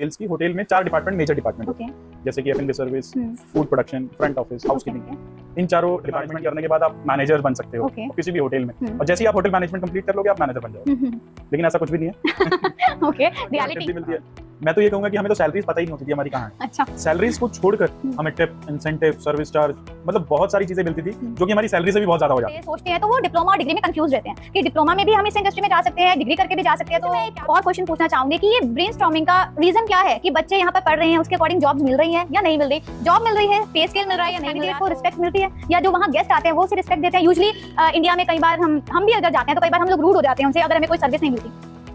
Sales की hotel में 4 department, major department जैसे कि एफ&बी service, food production, front office, housekeeping. इन चारों डिपार्टमेंट करने के बाद आप मैनेजर बन सकते हो किसी भी होटल में। और जैसे ही आप होटल मैनेजमेंट कंप्लीट कर लोगे आप मैनेजर बन जाओगे। लेकिन ऐसा कुछ भी नहीं है। ओके, रियलिटी मिलती है। मैं तो ये कहूंगा कि हमें तो सैलरीज पता ही नहीं होती थी हमारी कहाँ है। अच्छा, सैलरीज को छोड़कर हमें टिप, इंसेंटिव, सर्विस चार्ज, मतलब बहुत सारी चीजें मिलती थी जो कि हमारी सैलरी से भी बहुत ज्यादा हो जाती है। सोचते हैं तो वो डिप्लोमा और डिग्री में कंफ्यूज रहते हैं कि डिप्लोमा में भी हम इस इंडस्ट्री में जा सकते हैं, डिग्री करके भी जा सकते हैं। तो मैं एक और क्वेश्चन पूछना चाहूंगी कि ये ब्रेनस्टॉर्मिंग का रीजन क्या है कि बच्चे यहाँ पर पढ़ रहे हैं, उसके अकॉर्डिंग जॉब्स मिल रही है या नहीं मिल रही, जॉब मिल रही है, पे स्केल मिल रहा है या नहीं मिल रहा है, को रिस्पेक्ट मिलती है, या जो वहाँ गेस्ट आते हैं वो उसे रिस्पेक्ट देते हैं। यूजुअली इंडिया में कई बार हम भी अगर जाते हैं तो कई बार हम लोग रूड हो जाते हैं उनसे, अगर हमें कोई सर्विस नहीं मिलती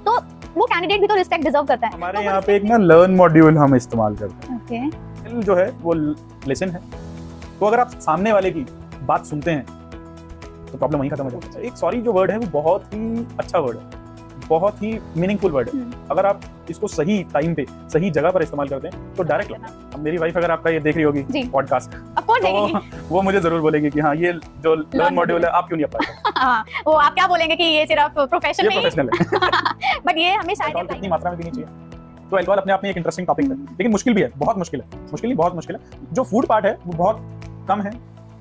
तो वो कैंडिडेट भी तो रिस्पेक्ट डिजर्व करता है। हमारे यहाँ पे एक ना लर्न मॉड्यूल हम इस्तेमाल करते हैं। ओके, जो है वो लेसन है, तो अगर आप सामने वाले की बात सुनते हैं तो प्रॉब्लम वहीं खत्म हो जाती है। एक सॉरी जो वर्ड है वो बहुत ही अच्छा वर्ड है, बहुत ही मीनिंगफुल वर्ड है। अगर आप इसको सही टाइम पे सही जगह पर इस्तेमाल करते हैं तो डायरेक्ट। अब मेरी वाइफ अगर आपका ये देख रही होगी पॉडकास्ट तो वो मुझे जरूर बोलेगी कि हाँ ये जो लर्न मॉड्यूल है आप क्यों नहीं अप्लाई करते। हाँ, वो आप क्या बोलेंगे कि ये सिर्फ प्रोफेशनल है बट ये हमें शायद कितनी मात्रा में पीनी चाहिए। तो अल्कोहल अपने आप में एक इंटरेस्टिंग टॉपिक है, लेकिन मुश्किल भी है, बहुत मुश्किल है। मुश्किल नहीं, बहुत मुश्किल है। जो फूड पार्ट है वो बहुत कम है,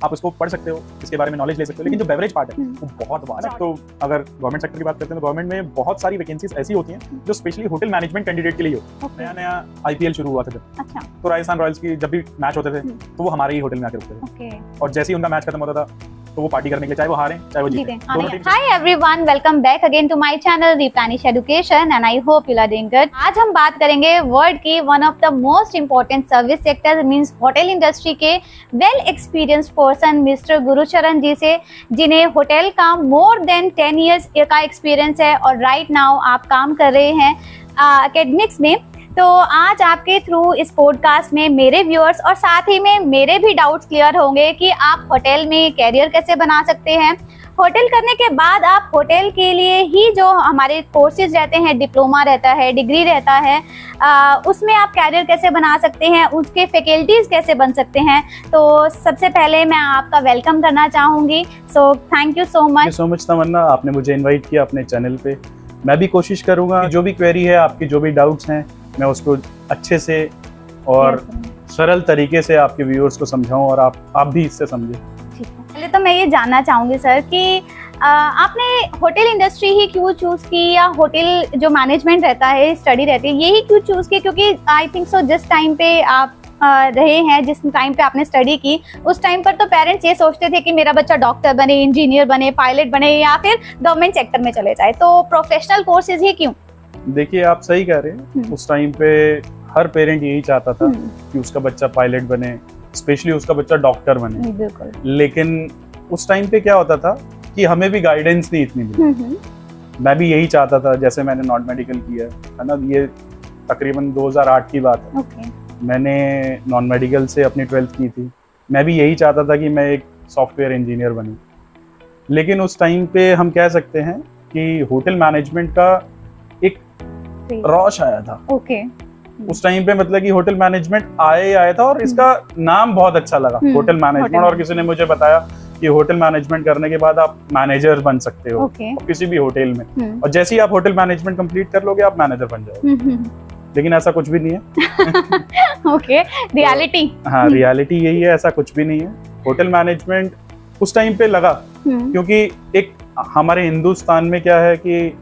आप उसको पढ़ सकते हो, इसके बारे में नॉलेज ले सकते हो। लेकिन जो बेवरेज पार्ट है वो बहुत वास्ट है। तो अगर गवर्नमेंट सेक्टर की बात करते हैं तो गवर्नमेंट में बहुत सारी वैकेंसीज ऐसी होती हैं जो स्पेशली होटल मैनेजमेंट कैंडिडेट के लिए हो। नया IPL शुरू हुआ था जब, अच्छा, तो राजस्थान रॉयल्स की जब भी मैच होते थे तो वो हमारे ही होटल में आकर रुकते थे। और जैसे ही उनका मैच खत्म होता था तो वो पार्टी करने के लिए, चाहे वो हारें चाहे वो जीतें। Hi everyone, welcome back again to my channel replenish education and I hope you are doing good. आज हम बात करेंगे वर्ल्ड की one of the most important service sector means hotel industry के well experienced person mister Gurucharan ji से, जिन्हें hotel का more than 10 years का एक्सपीरियंस है और राइट नाउ आप काम कर रहे हैं एकेडमिक्स में। तो आज आपके थ्रू इस पॉडकास्ट में मेरे व्यूअर्स और साथ ही में मेरे भी डाउट्स क्लियर होंगे कि आप होटल में कैरियर कैसे बना सकते हैं। होटल करने के बाद आप होटल के लिए ही जो हमारे कोर्सेज रहते हैं, डिप्लोमा रहता है, डिग्री रहता है, उसमें आप कैरियर कैसे बना सकते हैं, उसके फैकल्टीज कैसे बन सकते हैं। तो सबसे पहले मैं आपका वेलकम करना चाहूँगी। So thank you so much Tamanna, आपने मुझे इन्वाइट किया अपने चैनल पे। मैं भी कोशिश करूँगा जो भी क्वेरी है आपकी, जो भी डाउट्स हैं, मैं उसको अच्छे से और सरल तरीके से आपके व्यूअर्स को समझाऊं और आप भी इससे समझें। ठीक है, पहले तो मैं ये जानना चाहूंगी सर कि आपने होटल इंडस्ट्री ही क्यों चूज की, या होटल जो मैनेजमेंट रहता है, स्टडी रहती है, यही क्यों चूज की? क्योंकि आई थिंक सो जिस टाइम पे आप रहे हैं, जिस टाइम पे आपने स्टडी की, उस टाइम पर तो पेरेंट्स ये सोचते थे कि मेरा बच्चा डॉक्टर बने, इंजीनियर बने, पायलट बने या फिर गवर्नमेंट सेक्टर में चले जाए। तो प्रोफेशनल कोर्सेज ही क्यों? देखिए आप सही कह रहे हैं, उस टाइम पे हर पेरेंट यही चाहता था कि उसका बच्चा पायलट बने, स्पेशली उसका बच्चा डॉक्टर बने। लेकिन उस टाइम पे क्या होता था कि हमें भी गाइडेंस नहीं इतनी मिली। मैं भी यही चाहता था, जैसे मैंने नॉन मेडिकल किया है ना, ये तकरीबन 2008 की बात है। मैंने नॉन मेडिकल से अपनी 12th की थी। मैं भी यही चाहता था कि मैं एक सॉफ्टवेयर इंजीनियर बनूं। लेकिन उस टाइम पे हम कह सकते हैं कि होटल मैनेजमेंट का एक रौश आया था। उस टाइम पे मतलब कि होटल मैनेजमेंट आया था और इसका नाम बहुत अच्छा लगा, होटल मैनेजमेंट। और किसी ने मुझे बताया कि होटल मैनेजमेंट करने के बाद आप मैनेजर बन सकते हो किसी भी होटल में, और जैसे ही आप होटल मैनेजमेंट कंप्लीट कर लोगे आप मैनेजर बन जाओगे। लेकिन ऐसा कुछ भी नहीं है। ओके, रियलिटी, हाँ रियलिटी यही है, ऐसा कुछ भी नहीं है। होटल मैनेजमेंट उस टाइम पे लगा क्योंकि एक हमारे हिंदुस्तान में क्या है कि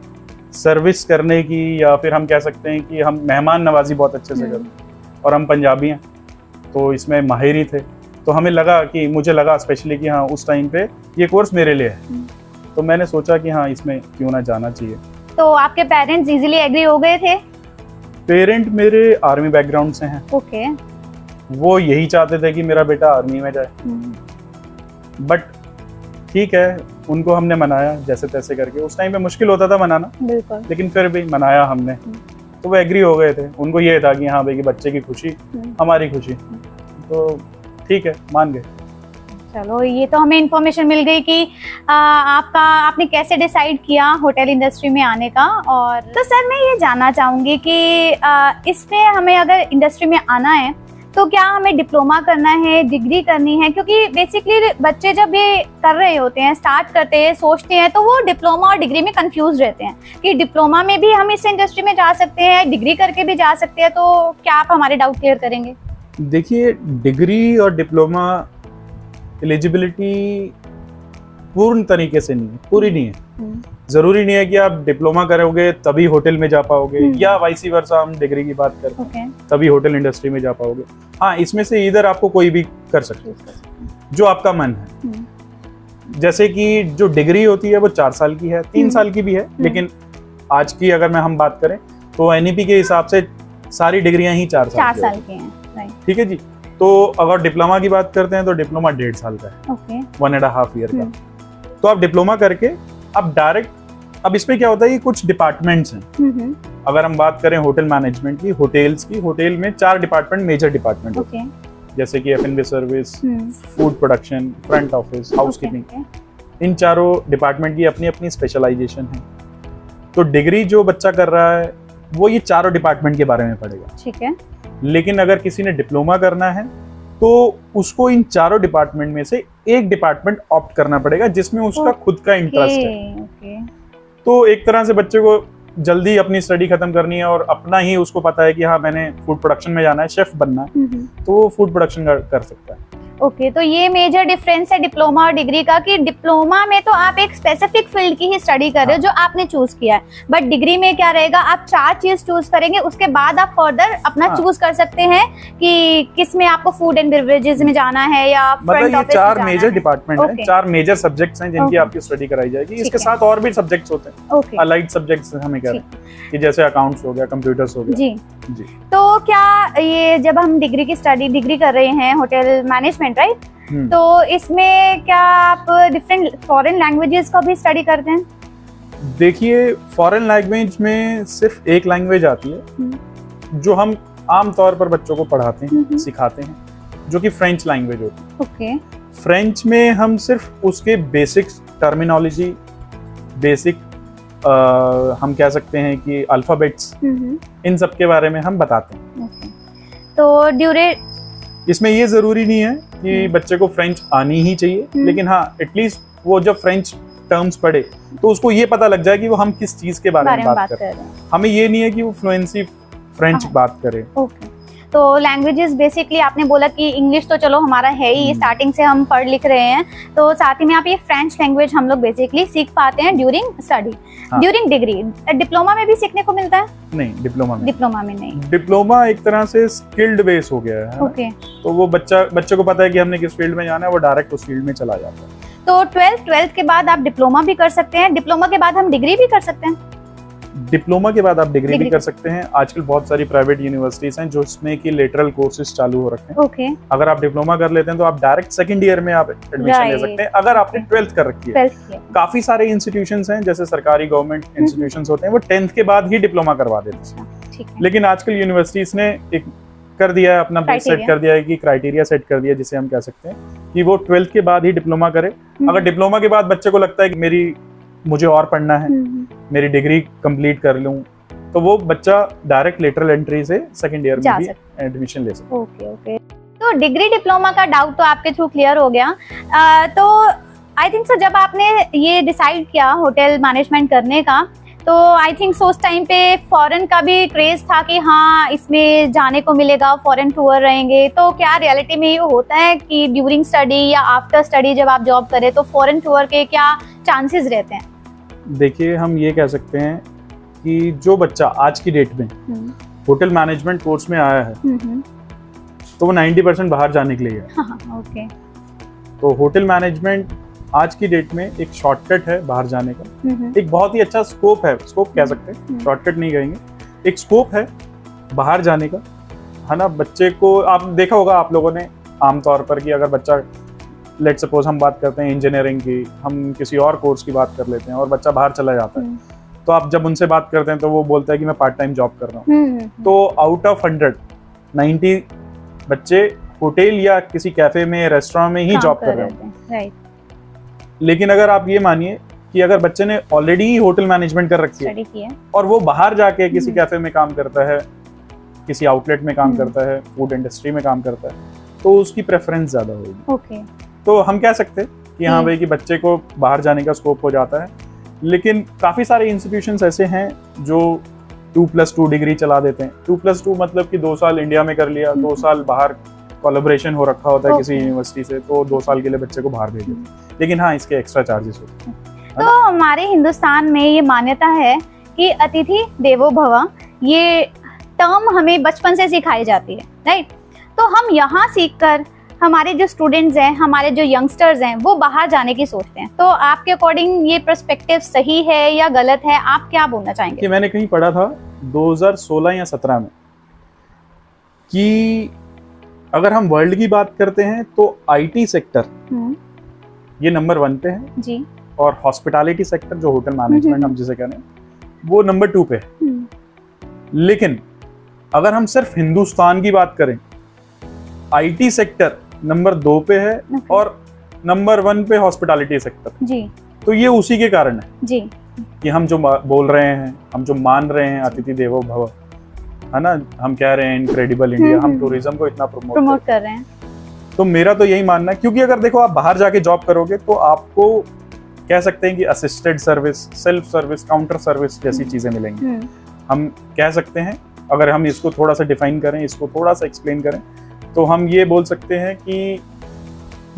सर्विस करने की, या फिर हम कह सकते हैं कि हम मेहमान नवाजी बहुत अच्छे से करते हैं, और हम पंजाबी हैं तो इसमें माहिर ही थे। तो हमें लगा कि, मुझे लगा स्पेशली कि हाँ उस टाइम पे ये कोर्स मेरे लिए है। तो मैंने सोचा कि हाँ इसमें क्यों ना जाना चाहिए। तो आपके पेरेंट्स इजीली एग्री हो गए थे? पेरेंट मेरे आर्मी बैकग्राउंड से हैं। ओके, वो यही चाहते थे कि मेरा बेटा आर्मी में जाए। बट ठीक है, उनको हमने मनाया जैसे तैसे करके। उस टाइम पे मुश्किल होता था मनाना, लेकिन फिर भी मनाया हमने, तो वो एग्री हो गए थे। उनको ये था कि हाँ भाई बच्चे की खुशी हमारी खुशी, तो ठीक है मान गए। चलो, ये तो हमें इन्फॉर्मेशन मिल गई कि आपने कैसे डिसाइड किया होटल इंडस्ट्री में आने का। और तो सर मैं ये जानना चाहूँगी कि इसमें हमें अगर इंडस्ट्री में आना है तो क्या हमें डिप्लोमा करना है, डिग्री करनी है? क्योंकि बेसिकली बच्चे जब ये कर रहे होते हैं, स्टार्ट करते हैं, सोचते हैं, तो वो डिप्लोमा और डिग्री में कंफ्यूज रहते हैं कि डिप्लोमा में भी हम इस इंडस्ट्री में जा सकते हैं, डिग्री करके भी जा सकते हैं। तो क्या आप हमारे डाउट क्लियर करेंगे? देखिए, डिग्री और डिप्लोमा एलिजिबिलिटी पूर्ण तरीके से नहीं है, पूरी नहीं है। जरूरी नहीं है कि आप डिप्लोमा करोगे तभी होटल में जा पाओगे, या वाइस वर्सा हम डिग्री की बात करें तभी होटल इंडस्ट्री में जा पाओगे। हाँ, इसमें से इधर आपको कोई भी कर सकते हो जो आपका मन है। जैसे कि जो डिग्री होती है वो 4 साल की है, 3 साल की भी है, लेकिन आज की अगर हम बात करें तो एनईपी के हिसाब से सारी डिग्रियां ही 4 साल की हैं। ठीक है जी। तो अगर डिप्लोमा की बात करते हैं तो डिप्लोमा 1.5 साल का है, 1.5 ईयर का। तो आप डिप्लोमा करके अब डायरेक्ट, अब इसमें क्या होता है कि कुछ डिपार्टमेंट्स हैं। अगर हम बात करें होटल मैनेजमेंट की, होटल्स की, होटल में 4 डिपार्टमेंट, मेजर डिपार्टमेंट होते हैं, जैसे कि F&B service, food production, front office, housekeeping. इन चारों डिपार्टमेंट की अपनी अपनी स्पेशलाइजेशन है। तो डिग्री जो बच्चा कर रहा है वो ये चारों डिपार्टमेंट के बारे में पढ़ेगा। ठीक है। लेकिन अगर किसी ने डिप्लोमा करना है तो उसको इन चारों डिपार्टमेंट में से एक डिपार्टमेंट ऑप्ट करना पड़ेगा जिसमें उसका खुद का इंटरेस्ट है। तो एक तरह से बच्चे को जल्दी अपनी स्टडी खत्म करनी है और अपना ही उसको पता है कि हाँ मैंने फूड प्रोडक्शन में जाना है, शेफ बनना है, तो वो फूड प्रोडक्शन कर सकता है। ओके, तो ये मेजर डिफरेंस है डिप्लोमा और डिग्री का कि डिप्लोमा में तो आप एक स्पेसिफिक फील्ड की ही स्टडी कर रहे हो जो आपने चूज किया है, बट डिग्री में क्या रहेगा, आप 4 चीज चूज करेंगे, उसके बाद आप फर्दर अपना चूज कर सकते हैं कि किस में आपको फूड एंड बेवरेजेस में जाना है या फ्रंट ऑफिस में जाना है। 4 मेजर डिपार्टमेंट हैं, 4 मेजर सब्जेक्ट्स हैं जिनकी आपकी स्टडी कराई जाएगी। इसके साथ और भी सब्जेक्ट्स होते हैं, अलाइड सब्जेक्ट्स हमें कह रहे हैं कि जैसे अकाउंट्स हो गया, कंप्यूटर्स हो गया। जी। तो क्या ये जब हम डिग्री की स्टडी डिग्री कर रहे हैं होटल मैनेजमेंट, राइट, तो इसमें क्या आप डिफरेंट फॉरेन लैंग्वेजेस का भी स्टडी करते हैं? देखिए, फॉरेन लैंग्वेज में सिर्फ एक लैंग्वेज आती है जो हम आम तौर पर बच्चों को पढ़ाते हैं, सिखाते हैं, जो कि फ्रेंच लैंग्वेज होती है। फ्रेंच में हम सिर्फ उसके बेसिक टर्मिनोलॉजी, बेसिक हम कह सकते हैं कि अल्फाबेट्स, इन सब के बारे में हम बताते हैं। तो इसमें ये जरूरी नहीं है कि बच्चे को फ्रेंच आनी ही चाहिए, लेकिन हाँ एटलीस्ट वो जब फ्रेंच टर्म्स पढ़े तो उसको ये पता लग जाए कि वो हम किस चीज के बारे में बात कर रहे हैं। हमें ये नहीं है कि वो फ्लुएंसी फ्रेंच बात करे। तो लैंग्वेजेस बेसिकली आपने बोला कि इंग्लिश तो चलो हमारा है ही, स्टार्टिंग से हम पढ़ लिख रहे हैं, तो साथ ही में आप ये फ्रेंच लैंग्वेज हम लोग बेसिकली सीख पाते हैं during study, during degree. Diploma में भी सीखने को मिलता है? नहीं, डिप्लोमा में नहीं। डिप्लोमा एक तरह से स्किल्ड बेस हो गया है। तो वो बच्चे को पता है कि हमने किस फील्ड में जाना है, वो डायरेक्ट उस फील्ड में चला जाता है। तो 12th के बाद आप डिप्लोमा भी कर सकते हैं, डिप्लोमा के बाद हम डिग्री भी कर सकते हैं? डिप्लोमा के बाद आप डिग्री भी कर सकते हैं। आजकल बहुत सारी प्राइवेट यूनिवर्सिटीज हैं जो इसमें की लेटरल कोर्सेज चालू हो रखे हैं। अगर आप डिप्लोमा कर लेते हैं तो आप डायरेक्ट 2nd ईयर में आप एडमिशन ले सकते हैं अगर आपने 12th कर रखी है। काफी सारे इंस्टीट्यूशंस हैं, जैसे सरकारी गवर्नमेंट इंस्टीट्यूशंस होते हैं, वो 10th के बाद ही डिप्लोमा करवा देते हैं। लेकिन आजकल यूनिवर्सिटीज ने एक कर दिया है, अपना बेस सेट कर दिया है कि क्राइटेरिया सेट कर दिया, जिसे हम कह सकते हैं कि वो 12th के बाद ही डिप्लोमा करे। अगर डिप्लोमा के बाद बच्चे को लगता है कि मुझे और पढ़ना है, मेरी डिग्री कंप्लीट कर लूं, तो वो बच्चा डायरेक्ट लेटरल एंट्री से 2nd ईयर में भी एडमिशन ले सकता है। ओके। तो डिग्री डिप्लोमा का डाउट तो आपके थ्रू क्लियर हो गया। तो आई थिंक सो जब आपने ये डिसाइड किया होटल मैनेजमेंट करने का, तो आई थिंक सो उस टाइम पे फॉरेन का भी क्रेज था कि हाँ इसमें जाने को मिलेगा, फॉरेन टूर रहेंगे। तो क्या रियलिटी में ये होता है कि ड्यूरिंग स्टडी या आफ्टर स्टडी जब आप जॉब करें तो फॉरेन टूर के क्या चांसेस रहते हैं? देखिए, हम ये कह सकते हैं कि जो बच्चा आज की डेट में होटल मैनेजमेंट कोर्स में आया है तो वो 90% बाहर जाने के लिए है। तो होटल मैनेजमेंट आज की डेट में एक शॉर्टकट है बाहर जाने का, एक बहुत ही अच्छा स्कोप है, स्कोप कह सकते हैं, शॉर्टकट नहीं कहेंगे, एक स्कोप है बाहर जाने का, है ना। बच्चे को आप देखा होगा आप लोगों ने आमतौर पर कि अगर बच्चा, लेट सपोज हम बात करते हैं इंजीनियरिंग की, हम किसी और कोर्स की बात कर लेते हैं और बच्चा बाहर चला जाता है, तो आप जब उनसे बात करते हैं तो वो बोलता है कि मैं पार्ट टाइम जॉब कर रहा हूँ। तो आउट ऑफ 100 90 बच्चे होटल या किसी कैफे में, रेस्टोरेंट में ही जॉब कर रहे हैं। लेकिन अगर आप ये मानिए कि अगर बच्चे ने ऑलरेडी होटल मैनेजमेंट कर रखी है और वो बाहर जाके किसी कैफे में काम करता है, किसी आउटलेट में काम करता है, फूड इंडस्ट्री में काम करता है, तो उसकी प्रेफरेंस ज्यादा होगी। तो हम कह सकते हैं कि हाँ भाई कि बच्चे को बाहर जाने का स्कोप हो जाता है, लेकिन काफी सारे इंस्टीट्यूशंस ऐसे हैं जो 2+2 डिग्री चला देते हैं। 2+2 मतलब कि 2 साल इंडिया में कर लिया, 2 साल बाहर कोलैबोरेशन हो रखा होता है किसी यूनिवर्सिटी से, तो 2 साल के लिए बच्चे को बाहर भेज देते हैं। लेकिन हाँ, इसके एक्स्ट्रा चार्जेस होते हैं। तो हमारे हिंदुस्तान में ये मान्यता है कि अतिथि देवो भव, ये टर्म हमें बचपन से सिखाई जाती है, राइट? तो हम यहाँ सीखकर हमारे जो स्टूडेंट्स हैं, हमारे जो यंगस्टर्स हैं, वो बाहर जाने की सोचते हैं। तो आपके अकॉर्डिंग ये पर्सपेक्टिव सही है या गलत है? आप क्या बोलना चाहेंगे? कि मैंने कहीं पढ़ा था 2016 या 17 में कि अगर हम वर्ल्ड की बात करते हैं तो आईटी सेक्टर ये नंबर 1 पे है जी, और हॉस्पिटैलिटी सेक्टर जो होटल मैनेजमेंट हम जिसे कह रहे हैं वो नंबर 2 पे है। लेकिन अगर हम सिर्फ हिंदुस्तान की बात करें, आईटी सेक्टर नंबर 2 पे है और नंबर 1 पे हॉस्पिटैलिटी सेक्टर जी। तो ये उसी के कारण है जी कि हम जो बोल रहे हैं, हम जो मान रहे हैं अतिथि देवो भव, है ना, हम कह रहे हैं इनक्रेडिबल इंडिया, हम टूरिज्म को इतना प्रमोट कर रहे हैं। तो मेरा तो यही मानना है, क्योंकि अगर देखो आप बाहर जाके जॉब करोगे तो आपको कह सकते हैं कि assisted service, self service, counter service जैसी चीजें मिलेंगी। हम कह सकते हैं, अगर हम इसको थोड़ा सा डिफाइन करें, इसको थोड़ा सा एक्सप्लेन करें, तो हम ये बोल सकते हैं कि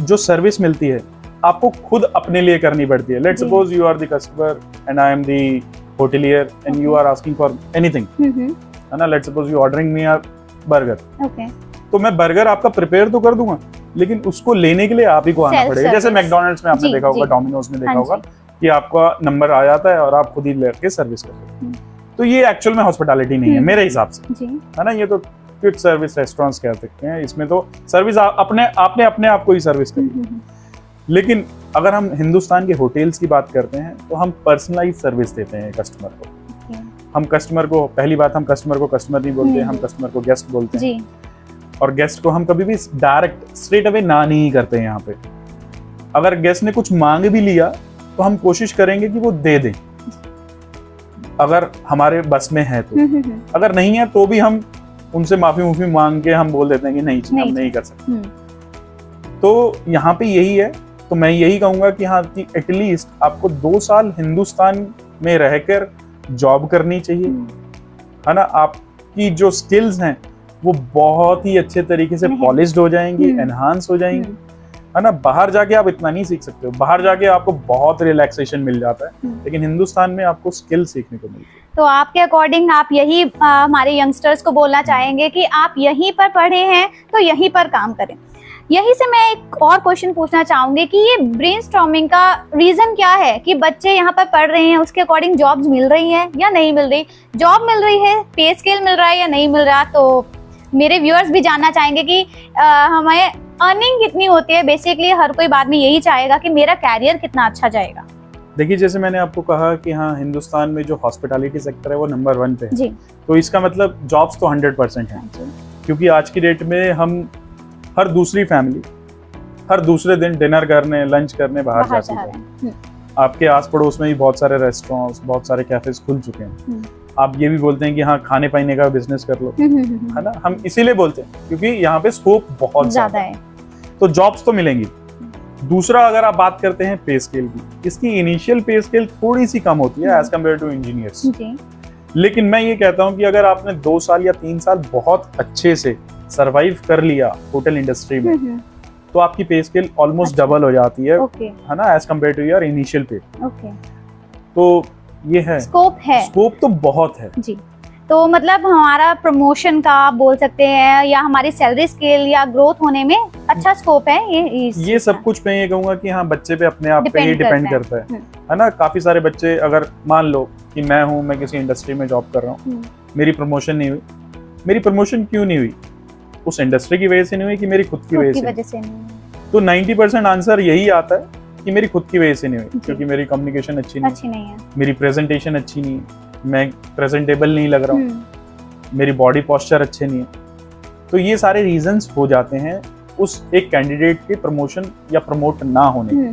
जो सर्विस मिलती है आपको खुद अपने लिए करनी पड़ती है। Let's suppose you are the customer and I am the hotelier and you are asking for anything, है ना। Let's suppose you ordering me a burger, तो मैं बर्गर आपका प्रिपेयर तो कर दूंगा, लेकिन उसको लेने के लिए आप ही को आना पड़ेगा। जैसे मैकडोनल्ड्स में आपने देखा होगा, डोमिनोज में देखा होगा कि आपका नंबर आ जाता है और आप खुद ही लेके सर्विस करते हैं। तो ये एक्चुअल में हॉस्पिटैलिटी नहीं है मेरे हिसाब से, है ना। ये तो क्विक सर्विस रेस्टोरेंट्स कह सकते हैं। इसमें तो सर्विस आपने आप को ही सर्विस करी। लेकिन अगर हम हिंदुस्तान के होटल्स की बात करते हैं तो हम पर्सनलाइज सर्विस देते हैं कस्टमर को। हम कस्टमर को, पहली बात, हम कस्टमर को कस्टमर नहीं बोलते, हम कस्टमर को गेस्ट बोलते हैं। और गेस्ट को हम कभी भी डायरेक्ट स्ट्रेट अवे ना नहीं करते हैं। यहाँ पे अगर गेस्ट ने कुछ मांग भी लिया तो हम कोशिश करेंगे कि वो दे दें, अगर हमारे बस में है तो। अगर नहीं है तो भी हम उनसे माफी मांग के हम बोल देते हैं कि नहीं हम नहीं कर सकते। तो यहाँ पे यही है। तो मैं यही कहूंगा कि हाँ, कि एटलीस्ट आपको 2 साल हिंदुस्तान में रहकर जॉब करनी चाहिए, है ना। आपकी जो स्किल्स हैं वो बहुत ही अच्छे तरीके से पॉलिश्ड हो जाएंगी, एनहांस हो जाएंगी, है ना। बाहर जाके आप इतना नहीं सीख सकते हो। बाहर जाके आपको बहुत रिलैक्सेशन मिल जाता है, लेकिन हिंदुस्तान में आपको स्किल सीखने को मिलती है। तो आपके अकॉर्डिंग आप यही हमारे यंगस्टर्स को बोलना चाहेंगे कि आप यहीं पर पढ़े हैं तो यहीं पर काम करें। यही से मैं एक और क्वेश्चन पूछना चाहूंगी कि ये ब्रेनस्टॉर्मिंग का रीजन क्या है कि बच्चे यहाँ पर पढ़ रहे हैं, उसके अकॉर्डिंग जॉब्स मिल रही हैं या नहीं मिल रही, जॉब मिल रही है, पे स्केल मिल रहा है या नहीं मिल रहा। तो मेरे व्यूअर्स भी जानना चाहेंगे कि हमें अर्निंग कितनी होती है। बेसिकली हर कोई बाद में यही चाहेगा कि मेरा कैरियर कितना अच्छा जाएगा। देखिए, जैसे मैंने आपको कहा कि हाँ, हिंदुस्तान में जो हॉस्पिटैलिटी सेक्टर है वो नंबर 1 पे है। तो इसका मतलब जॉब्स तो 100% है, क्योंकि आज की डेट में हम हर दूसरी फैमिली हर दूसरे दिन डिनर करने, लंच करने बाहर जाती है। आपके आस पड़ोस में भी बहुत सारे रेस्टोरेंट्स, बहुत सारे कैफेज खुल चुके हैं। आप ये भी बोलते हैं कि हाँ, खाने पाने का बिजनेस कर लो, है ना। हम इसीलिए बोलते हैं क्योंकि यहाँ पे स्कोप बहुत ज्यादा है, तो जॉब्स तो मिलेंगी। दूसरा, अगर आप बात करते हैं पे स्केल की, इसकी इनिशियल पे स्केल थोड़ी सी कम होती है एज कम्पेयर टू इंजीनियर्स। लेकिन मैं ये कहता हूँ कि अगर आपने 2 साल या 3 साल बहुत अच्छे से सरवाइव कर लिया होटल इंडस्ट्री में, तो आपकी पे स्केल ऑलमोस्ट डबल हो जाती है, है ना, as compare to your initial pay. तो ये है, स्कोप तो बहुत है जी। तो मतलब हमारा प्रमोशन का आप बोल सकते हैं या हमारी सैलरी स्केल या ग्रोथ होने में अच्छा स्कोप है। ये सब कुछ मैं ये कहूंगा कि हाँ, बच्चे पे अपने आप पे ही डिपेंड करता है ना। काफी सारे बच्चे, अगर मान लो कि मैं किसी इंडस्ट्री में जॉब कर रहा हूँ, मेरी प्रमोशन नहीं हुई। मेरी प्रमोशन क्यों नहीं हुई? उस इंडस्ट्री की वजह से नहीं हुई कि मेरी खुद की वजह से नहीं। तो 90% आंसर यही आता है कि मेरी खुद की वजह से नहीं हुई, क्योंकि मेरी कम्युनिकेशन अच्छी नहीं है, मेरी प्रेजेंटेशन अच्छी नहीं है, मैं प्रेजेंटेबल नहीं लग रहा हूँ, मेरी बॉडी पोस्चर अच्छे नहीं है। तो ये सारे रीजंस हो जाते हैं उस एक कैंडिडेट के प्रमोशन या प्रमोट ना होने।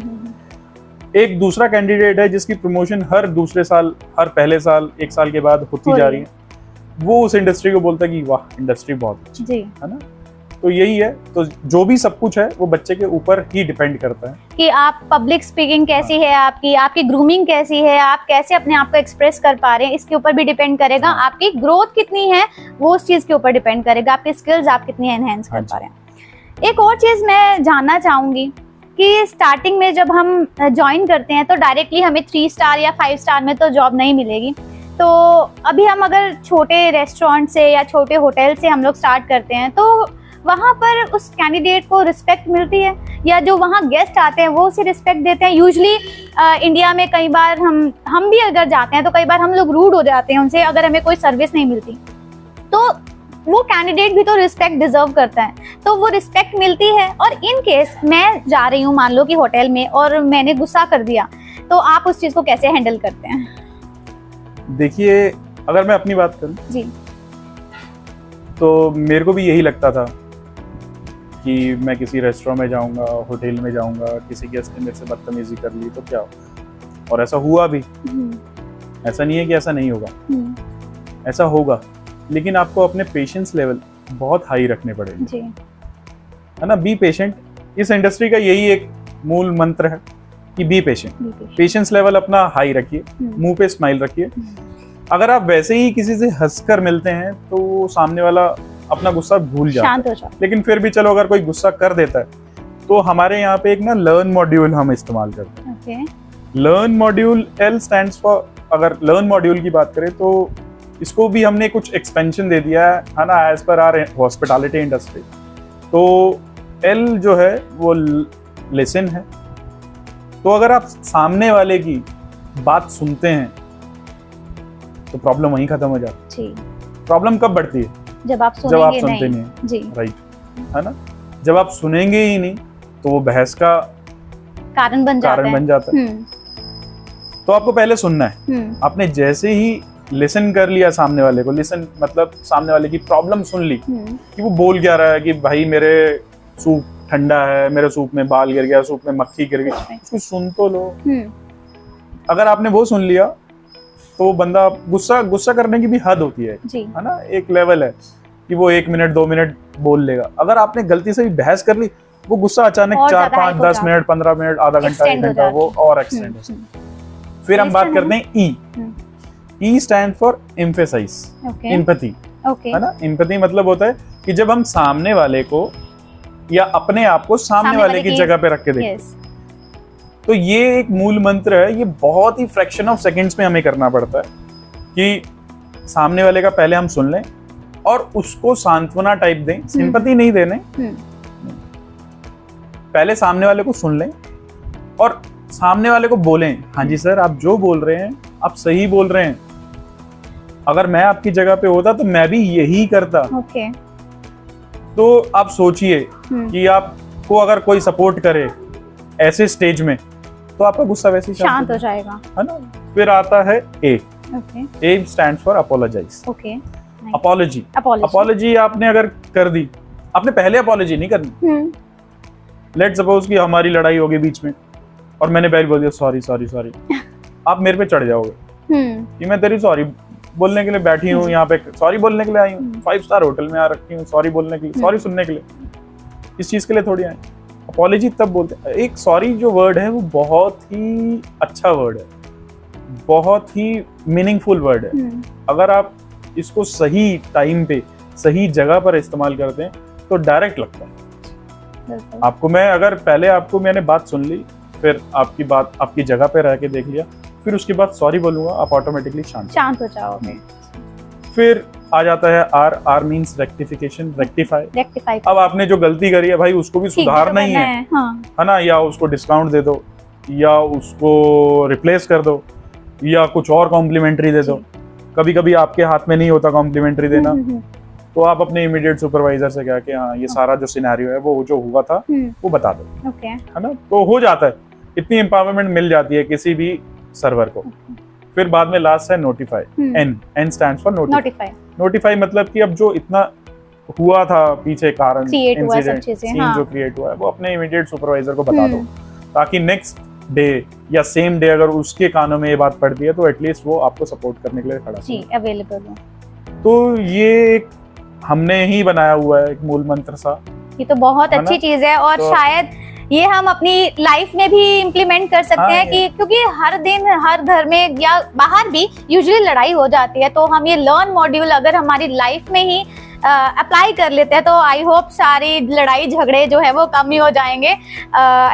एक दूसरा कैंडिडेट है जिसकी प्रमोशन हर दूसरे साल, हर पहले साल, 1 साल के बाद होती जा रही है। वो उस इंडस्ट्री को बोलता है कि वाह इंडस्ट्री बहुत अच्छी जी, है ना। तो यही है, तो जो भी सब कुछ है वो बच्चे के ऊपर ही डिपेंड करता है कि आप पब्लिक स्पीकिंग कैसी है, आपकी ग्रूमिंग कैसी है, आप कैसे अपने आप को एक्सप्रेस कर पा रहे हैं, इसके ऊपर भी डिपेंड करेगा। आपकी ग्रोथ कितनी है वो उस चीज के ऊपर डिपेंड करेगा, आपकी स्किल्स आप कितनी एनहेंस कर पा रहे हैं। एक और चीज मैं जानना चाहूंगी कि स्टार्टिंग में जब हम ज्वाइन करते हैं तो डायरेक्टली हमें 3 स्टार या 5 स्टार में तो जॉब नहीं मिलेगी। तो अभी हम अगर छोटे रेस्टोरेंट से या छोटे होटल से हम लोग स्टार्ट करते हैं तो वहाँ पर उस कैंडिडेट को रिस्पेक्ट मिलती है, या जो वहाँ गेस्ट आते हैं वो उसे रिस्पेक्ट देते हैं? यूजुअली इंडिया में कई बार हम भी अगर जाते हैं तो कई बार हम लोग रूड हो जाते हैं उनसे, अगर हमें कोई सर्विस नहीं मिलती। तो वो कैंडिडेट भी तो रिस्पेक्ट डिजर्व करता है, तो वो रिस्पेक्ट मिलती है। और इन केस मैं जा रही हूँ मान लो कि होटल में और मैंने गुस्सा कर दिया, तो आप उस चीज को कैसे हैंडल करते हैं? देखिए, अगर मैं अपनी बात करूं जी, तो मेरे को भी यही लगता था कि मैं किसी रेस्टोरेंट में जाऊंगा, होटल में जाऊंगा, किसी गेस्ट ने मेरे से बदतमीजी कर ली तो क्या हो, और ऐसा हुआ भी। ऐसा नहीं है कि ऐसा नहीं होगा, ऐसा होगा, लेकिन आपको अपने पेशेंस लेवल बहुत हाई रखने पड़ेंगे जी, है ना। बी पेशेंट, इस इंडस्ट्री का यही एक मूल मंत्र है कि बी पेशेंट। पेशेंस लेवल अपना हाई रखिए, मुंह पे स्माइल रखिए। अगर आप वैसे ही किसी से हंसकर मिलते हैं तो सामने वाला अपना गुस्सा भूल जाता है। लेकिन फिर भी चलो अगर कोई गुस्सा कर देता है तो हमारे यहाँ पे एक ना लर्न मॉड्यूल हम इस्तेमाल करते हैं। Learn module, L stands for, अगर लर्न मॉड्यूल की बात करें तो इसको भी हमने कुछ एक्सपेंशन दे दिया है ना, as per our hospitality industry. तो L जो है वो लिसन है। तो अगर आप सामने वाले की बात सुनते हैं तो प्रॉब्लम वहीं खत्म हो जाती है। प्रॉब्लम कब बढ़ती है? जब आप सुनते नहीं है। जी, राइट, है ना। जब आप सुनेंगे ही नहीं तो वो बहस का कारण बन जाता है। तो आपको पहले सुनना है। आपने जैसे ही लिसन कर लिया सामने वाले को, लिसन मतलब सामने वाले की प्रॉब्लम सुन ली कि वो बोल क्या रहा है, कि भाई मेरे सूप ठंडा है, मेरे सूप में बाल गिर गया, सूप में मक्खी गिर गई, उसको सुन तो लो। अगर आपने वो सुन लिया तो बंदा गुस्सा करने की भी हद होती है ना, एक लेवल है कि वो 1 मिनट 2 मिनट बोल लेगा। अगर आपने गलती से भी बहस कर ली, वो गुस्सा अचानक 4 5 10 मिनट 15 मिनट आधा घंटा 1 घंटा वो और एक्सटेंड हो सकता है। फिर हम बात करते हैं E stand for emphasise, empathy, है ना। एम्पैथी मतलब होता है कि जब हम सामने वाले को या अपने आप को सामने वाले की जगह पे रख के देखें। तो ये एक मूल मंत्र है, ये बहुत ही फ्रैक्शन ऑफ सेकंड्स में हमें करना पड़ता है कि सामने वाले का पहले हम सुन लें और उसको सांत्वना टाइप दें, सिंपैथी नहीं देने। पहले सामने वाले को सुन लें और सामने वाले को बोलें, हाँ जी सर आप जो बोल रहे हैं आप सही बोल रहे हैं, अगर मैं आपकी जगह पे होता तो मैं भी यही करता। तो आप सोचिए कि आपको अगर कोई सपोर्ट करे ऐसे स्टेज में तो आपका गुस्सा वैसे ही शांत हो जाएगा, है ना। फिर आता है A stand for apologise. Apology, apology आपने अगर कर दी, आपने पहले अपॉलॉजी नहीं करनी। लेट सपोज कि हमारी लड़ाई होगी बीच में और मैंने पहले बोल दिया सॉरी सॉरी सॉरी, आप मेरे पे चढ़ जाओगे कि मैं तेरी सॉरी बोलने के लिए बैठी हूँ यहाँ पे, सॉरी बोलने के लिए आई हूँ, 5 स्टार होटल में आ रखी हूँ सॉरी बोलने के लिए, सॉरी सुनने के लिए, इस चीज के लिए थोड़ी आई। अपॉलॉजी तब बोलते हैं। एक सॉरी जो वर्ड है वो बहुत ही अच्छा वर्ड है, बहुत ही मीनिंगफुल वर्ड है। अगर आप इसको सही टाइम पे सही जगह पर इस्तेमाल करते हैं तो डायरेक्ट लगता है आपको। मैं अगर पहले आपको मैंने बात सुन ली, फिर आपकी बात आपकी जगह पे रह के देख लिया, फिर उसके बाद सॉरी बोलूंगा, आप ऑटोमेटिकली शांत हो जाओगे। फिर आ जाता है R मींस रेक्टिफिकेशन, रेक्टिफाई। अब आपने जो गलती करी है भाई उसको भी सुधारना ही है, है ना। या उसको डिस्काउंट दे दो, या उसको रिप्लेस कर दो, या कुछ और कॉम्प्लीमेंट्री दे दो। कभी कभी आपके हाथ में नहीं होता कॉम्प्लीमेंट्री देना, तो आप अपने इमीडिएट सुपरवाइजर से कह के हाँ ये सारा जो सिनेरियो है वो जो हुआ था वो बता दो, है ना। तो हो जाता है, इतनी एम्पावरमेंट मिल जाती है किसी भी सर्वर को। फिर बाद में लास्ट है notify, N stands for notify. Notify मतलब कि अब जो इतना हुआ था पीछे कारण, इंसिडेंट, सीन जो क्रिएट हुआ है वो अपने इमीडिएट सुपरवाइजर को बता दो, ताकि नेक्स्ट डे या सेम डे अगर उसके कानों में ये बात पड़ती है तो एटलीस्ट वो आपको सपोर्ट करने के लिए खड़ा जी अवेलेबल हो। तो ये एक हमने ही बनाया हुआ है, एक मूल मंत्र सा। ये तो बहुत अच्छी चीज है, और तो शायद ये हम अपनी लाइफ में भी इम्प्लीमेंट कर सकते हैं कि क्योंकि हर दिन हर घर में या बाहर भी यूजुअली लड़ाई हो जाती है, तो हम ये लर्न मॉड्यूल अगर हमारी लाइफ में ही अप्लाई कर लेते हैं तो आई होप सारी लड़ाई झगड़े जो है वो कम ही हो जाएंगे।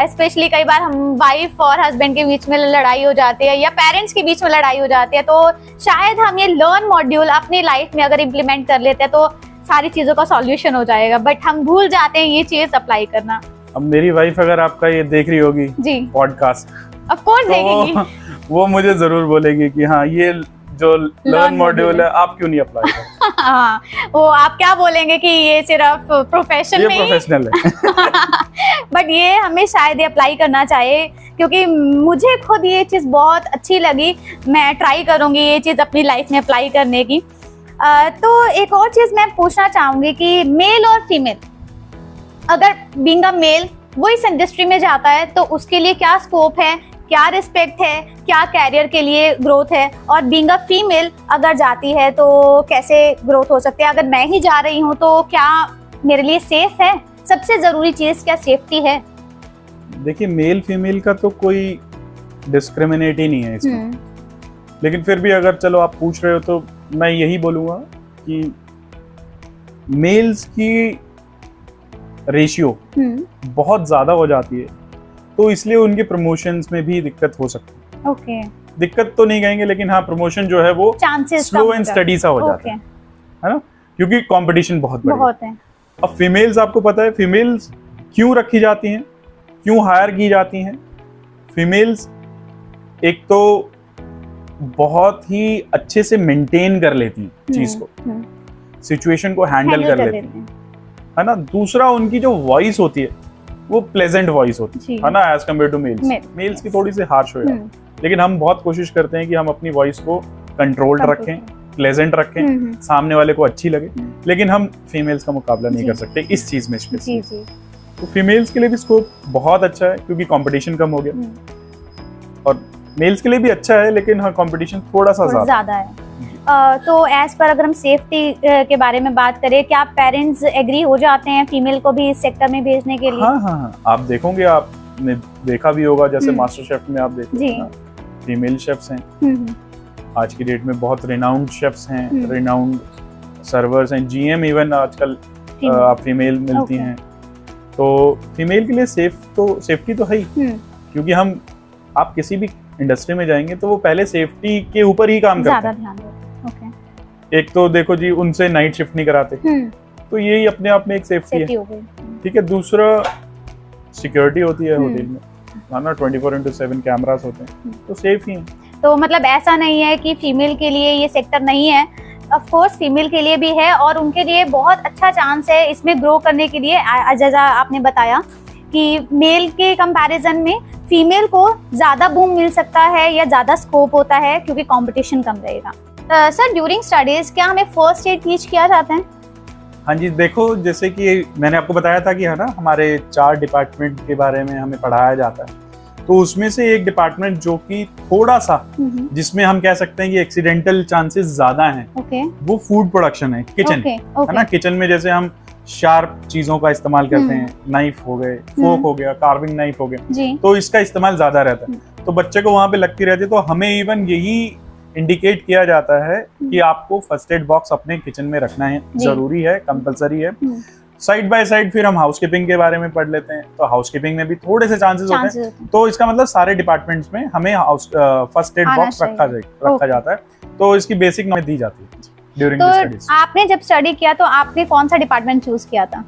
स्पेशली कई बार हम वाइफ और हस्बैंड के बीच में लड़ाई हो जाती है या पेरेंट्स के बीच में लड़ाई हो जाती है, तो शायद हम ये लर्न मॉड्यूल अपनी लाइफ में अगर इम्प्लीमेंट कर लेते हैं तो सारी चीजों का सॉल्यूशन हो जाएगा, बट हम भूल जाते हैं ये चीज अप्लाई करना। अब मेरी वाइफ अगर आपका ये देख रही होगी जी पॉडकास्ट, ऑफ कोर्स देखेगी, वो मुझे जरूर बोलेगी कि हाँ ये जो लर्न मॉड्यूल है आप क्यों नहीं अप्लाई करते। हाँ, वो आप क्या बोलेंगे कि ये सिर्फ प्रोफेशन में प्रोफेशनल है बट ये हमें शायद अप्लाई करना चाहिए, क्योंकि मुझे खुद ये चीज बहुत अच्छी लगी। मैं ट्राई करूंगी ये चीज अपनी लाइफ में अप्लाई करने की। तो एक और चीज मैं पूछना चाहूंगी कि मेल और फीमेल, अगर बीइंग अ मेल वो इस इंडस्ट्री में जाता है तो उसके लिए क्या स्कोप है, क्या रिस्पेक्ट है, क्या कैरियर के लिए ग्रोथ है, और बीइंग अ फीमेल अगर जाती है तो कैसे ग्रोथ हो सकती है। अगर मैं ही जा रही हूँ तो क्या मेरे लिए सेफ है? सबसे जरूरी चीज क्या सेफ्टी है? देखिए मेल फीमेल का तो कोई डिस्क्रिमिनेट ही नहीं है इसमें, लेकिन फिर भी अगर चलो आप पूछ रहे हो तो मैं यही बोलूँगा कि मेल्स की रेशियो बहुत ज़्यादा हो जाती है, तो इसलिए उनके प्रमोशंस में भी दिक्कत हो सकती है। ओके। दिक्कत तो नहीं कहेंगे, लेकिन हाँ प्रमोशन जो है वो स्लो एंड स्टडी सा हो जाता है ना, क्योंकि कंपटीशन बहुत है। अब फीमेल्स, आपको पता है फीमेल्स क्यों रखी जाती हैं, क्यों हायर की जाती हैं। फीमेल्स एक तो बहुत ही अच्छे से मेंटेन कर लेती हैं चीज को, सिचुएशन को हैंडल कर लेती हैं, है ना। दूसरा उनकी जो वॉइस होती है वो प्लेजेंट वॉइस होती है ना, as compare to males. Males की थोड़ी सी हार्श हो जाती है, लेकिन हम बहुत कोशिश करते हैं कि हम अपनी वॉइस को कंट्रोल्ड रखें, प्लेजेंट रखें, सामने वाले को अच्छी लगे, लेकिन हम फीमेल्स का मुकाबला नहीं कर सकते इस चीज में स्पेशली। तो फीमेल्स के लिए भी स्कोप बहुत अच्छा है क्योंकि कंपटीशन कम हो गया, और मेल्स के लिए भी अच्छा है, लेकिन हाँ कंपटीशन थोड़ा सा ज्यादा है। तो एज पर अगर हम सेफ्टी के बारे में बात करें, क्या पेरेंट्स एग्री हो जाते हैं फीमेल को भी इस सेक्टर में भेजने के लिए? हाँ, आप देखोगे, आपने देखा भी होगा, जैसे मास्टर शेफ में आप देखोगे फीमेल शेफ्स हैं, आज की डेट में बहुत रिनाउंड शेफ्स हैं, रिनाउंड सर्वर्स हैं, जीएम इवन आजकल आप फीमेल मिलती हैं। तो फीमेल के लिए सेफ्टी तो है ही, क्योंकि आप किसी भी इंडस्ट्री में जाएंगे तो वो पहले सेफ्टी के ऊपर ही काम करते हैं। एक तो देखो जी, उनसे नाइट शिफ्ट नहीं कराते, तो यही अपने आप में एक सेफ्टी है, ठीक है। दूसरा सिक्योरिटी होती है होटल में, ना 24/7 कैमरास होते हैं, तो सेफ ही है। तो मतलब ऐसा नहीं है कि फीमेल के लिए ये सेक्टर नहीं है, ऑफ कोर्स फीमेल के लिए भी है, और उनके लिए बहुत अच्छा चांस है इसमें ग्रो करने के लिए। जैसा आपने बताया कि मेल के कंपैरिजन में फीमेल को ज्यादा बूम मिल सकता है या ज्यादा स्कोप होता है क्योंकि कंपटीशन कम रहेगा। सर, ड्यूरिंग स्टडीज क्या हमें फर्स्ट एड टीच किया जाता है? हाँ जी, देखो जैसे कि मैंने आपको बताया था कि है ना, हमारे 4 डिपार्टमेंट के बारे में हमें पढ़ाया जाता है, तो उसमें से एक डिपार्टमेंट जो कि थोड़ा सा जिसमें हम कह सकते हैं कि एक्सीडेंटल चांसेस ज्यादा हैं, वो फूड प्रोडक्शन है, किचन है ना। किचन में जैसे हम शार्प चीजों का इस्तेमाल करते हैं, नाइफ हो गए, फोक हो गया, कार्विंग नाइफ हो गया, तो इसका इस्तेमाल ज्यादा रहता है, तो बच्चे को वहां पे लगती रहती है। तो हमें इवन यही इंडिकेट किया जाता है कि आपको फर्स्ट एड बॉक्स अपने किचन में रखना है, जरूरी है, कंपलसरी है। साइड बाय साइड फिर हम हाउसकीपिंग के बारे में पढ़ लेते हैं, तो हाउसकीपिंग में भी थोड़े से चांसेस होते हैं, तो इसका मतलब सारे डिपार्टमेंट्स में हमें फर्स्ट एड बॉक्स रखा जाता है, तो इसकी बेसिक नॉलेज दी जाती है ड्यूरिंग द स्टडीज। आपने जब स्टडी किया तो आपने कौन सा डिपार्टमेंट चूज किया था?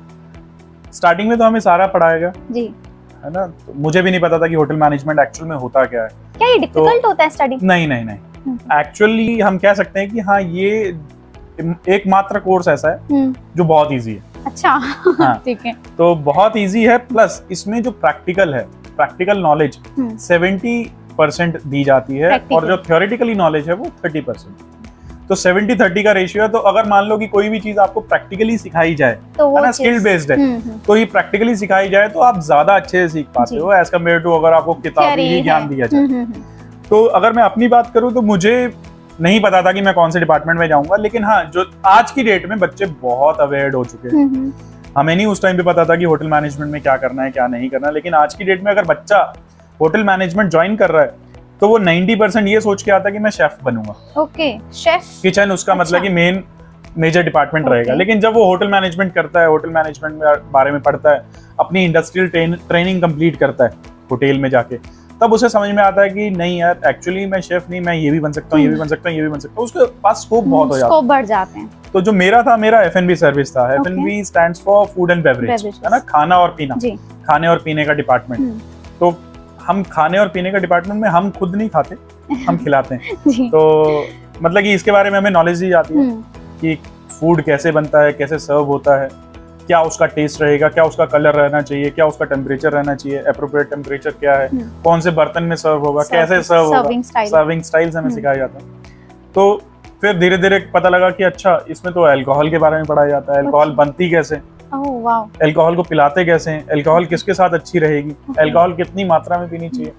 स्टार्टिंग में तो हमें सारा पढ़ाएगा जी, है ना, तो मुझे भी नहीं पता था कि होटल मैनेजमेंट एक्चुअल में होता क्या है। क्या ये डिफिकल्ट होता है स्टडी? नहीं, एक्चुअली हम कह सकते हैं कि हाँ, ये एकमात्र कोर्स ऐसा है जो बहुत इजी है। अच्छा, हाँ, ठीक है, तो बहुत इजी है, प्लस इसमें जो प्रैक्टिकल नॉलेज 70% दी जाती है, और जो थ्योरेटिकली नॉलेज है वो 30%। तो 70-30 का रेशियो है। तो अगर मान लो कि कोई भी चीज आपको प्रैक्टिकली सिखाई जाए, है ना, स्किल बेस्ड है, तो ये प्रैक्टिकली सिखाई जाए तो आप ज्यादा अच्छे से सीख पाते हो एज कम्पेयर टू अगर आपको किताबी ही ज्ञान दिया जाए। तो अगर मैं अपनी बात करूं तो मुझे नहीं पता था कि मैं कौन से डिपार्टमेंट में जाऊंगा, लेकिन हाँ जो आज की डेट में बच्चे बहुत अवेयर हो चुके हैं। हमें नहीं उस टाइम पे पता था कि होटल मैनेजमेंट में क्या करना है क्या नहीं करना, लेकिन आज की डेट में अगर बच्चा होटल मैनेजमेंट ज्वाइन कर रहा है तो वो 90% ये सोच के आता है कि मैं शेफ बनूंगा। ओके, शेफ, किचन उसका अच्छा। मतलब कि मेजर डिपार्टमेंट रहेगा। लेकिन जब वो होटल मैनेजमेंट करता है, होटल मैनेजमेंट में बारे में पढ़ता है, अपनी इंडस्ट्रियल ट्रेनिंग कंप्लीट करता है होटल में जाके, तब उसे समझ में आता है कि नहीं यार एक्चुअली मैं शेफ नहीं, मैं ये भी बन सकता हूँ, ये भी बन सकता हूँ, ये भी बन सकता हूँ। उसके पास स्कोप बहुत हो जाता है, स्कोप बढ़ जाते हैं। तो जो मेरा F&B सर्विस था। F&B stands for food and beverage, है ना, खाना और पीना, खाने और पीने का डिपार्टमेंट। तो हम खाने और पीने का डिपार्टमेंट में हम खुद नहीं खाते, हम खिलाते हैं। तो मतलब कि इसके बारे में हमें नॉलेज ही आती है कि फूड कैसे बनता है, कैसे सर्व होता है, क्या उसका टेस्ट रहेगा, क्या उसका कलर रहना चाहिए, क्या उसका टेम्परेचर रहना चाहिए, एप्रोप्रिएट टेम्परेचर क्या है, कौन से बर्तन में सर्व होगा, कैसे सर्व होगा, सर्विंग स्टाइल्स हमें सिखाया जाता है। तो फिर धीरे धीरे पता लगा कि अच्छा इसमें तो अल्कोहल के बारे में पढ़ाया जाता है, अल्कोहल बनती कैसे, अल्कोहल को पिलाते कैसे हैं, अल्कोहल किसके साथ अच्छी रहेगी, अल्कोहल कितनी मात्रा में पीनी चाहिए।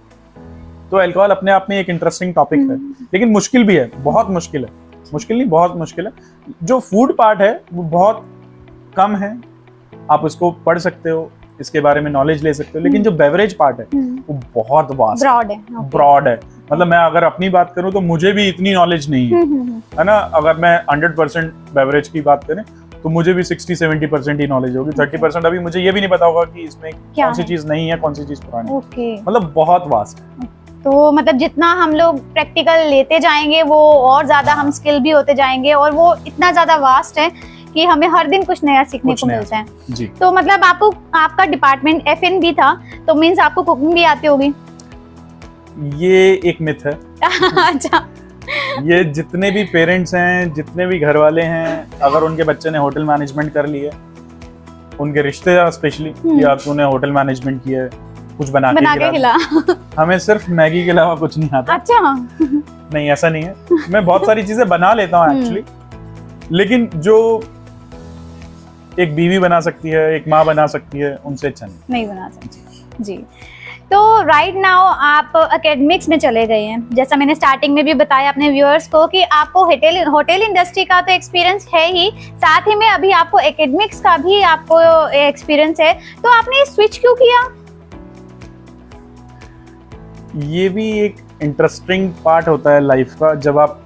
तो अल्कोहल अपने आप में एक इंटरेस्टिंग टॉपिक है, लेकिन मुश्किल भी है, बहुत मुश्किल है, मुश्किल नहीं बहुत मुश्किल है। जो फूड पार्ट है वो बहुत कम है, आप उसको पढ़ सकते हो, इसके बारे में नॉलेज ले सकते हो, लेकिन जो बेवरेज पार्ट है वो बहुत वास्ट, ब्रॉड है। मतलब मैं अगर अपनी बात करूं तो मुझे भी इतनी नॉलेज नहीं है ना। अगर मैं 100% बेवरेज की बात करें तो मुझे भी 60-70% ही नॉलेज होगी, 30% अभी मुझे ये भी नहीं पता होगा कि इसमें कौन सी चीज नहीं है, कौन सी चीज पुरानी है। मतलब बहुत वास्ट है। तो मतलब जितना हम लोग प्रैक्टिकल लेते जाएंगे वो और ज्यादा हम स्किल भी होते जाएंगे, और वो इतना ज्यादा वास्ट है कि हमें हर दिन कुछ नया सीखने को मिलता है जी। तो मतलब आपका डिपार्टमेंट F&B था, तो मींस आपको कुकिंग भी आती होगी? ये एक मिथ है। अच्छा। ये जितने भी पेरेंट्स हैं, जितने भी घर वाले हैं, अगर उनके बच्चे ने होटल मैनेजमेंट कर लिया, उनके रिश्तेदार स्पेशली, या तूने होटल मैनेजमेंट किया है, कुछ बना के खिला। हमें सिर्फ मैगी के अलावा कुछ नहीं आता। अच्छा। नहीं ऐसा नहीं है, मैं बहुत सारी चीजें बना लेता हूँ एक्चुअली, लेकिन जो एक बीवी बना सकती है, एक माँ बना सकती है, उनसे अच्छा नहीं बना सकती जी। तो राइट नाउ आप एकेडमिक्स में चले गए हैं, जैसा मैंने स्टार्टिंग में भी बताया अपने व्यूअर्स को कि आपको होटल इंडस्ट्री का तो एक्सपीरियंस है ही, साथ ही में अभी आपको एकेडमिक्स का भी आपको एक्सपीरियंस है, तो आपने स्विच क्यों किया? ये भी एक इंटरेस्टिंग पार्ट होता है लाइफ का, जब आप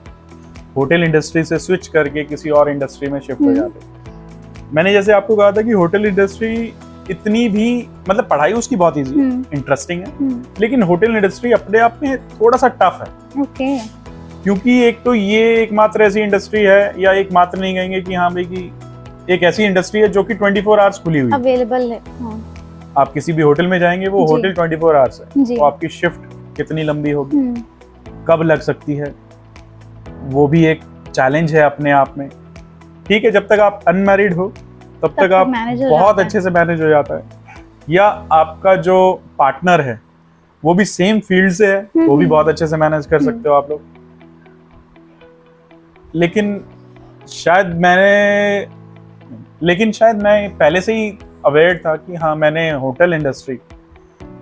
होटल इंडस्ट्री से स्विच करके किसी और इंडस्ट्री में शिफ्ट हो जाते हैं। मैंने जैसे आपको कहा था कि होटल इंडस्ट्री इतनी भी, मतलब पढ़ाई उसकी बहुत इजी है, इंटरेस्टिंग है, लेकिन होटल इंडस्ट्री अपने आप में थोड़ा सा टफ है। ओके। क्योंकि एक तो ये एकमात्र ऐसी इंडस्ट्री है, या एकमात्र नहीं कहेंगे कि हाँ भाई कि एक ऐसी इंडस्ट्री है जो कि 24 आवर्स खुली हुई अवेलेबल है। हाँ। आप किसी भी होटल में जाएंगे वो होटल 24 आवर्स है, तो आपकी शिफ्ट कितनी लंबी होगी, कब लग सकती है, वो भी एक चैलेंज है अपने आप में। ठीक है, जब तक आप अनमैरिड हो तब तक आप बहुत अच्छे से मैनेज हो जाता है, या आपका जो पार्टनर है वो भी सेम फील्ड से है, वो भी बहुत अच्छे से मैनेज कर सकते हो आप लोग। लेकिन शायद मैं पहले से ही अवेयर था कि हाँ मैंने होटल इंडस्ट्री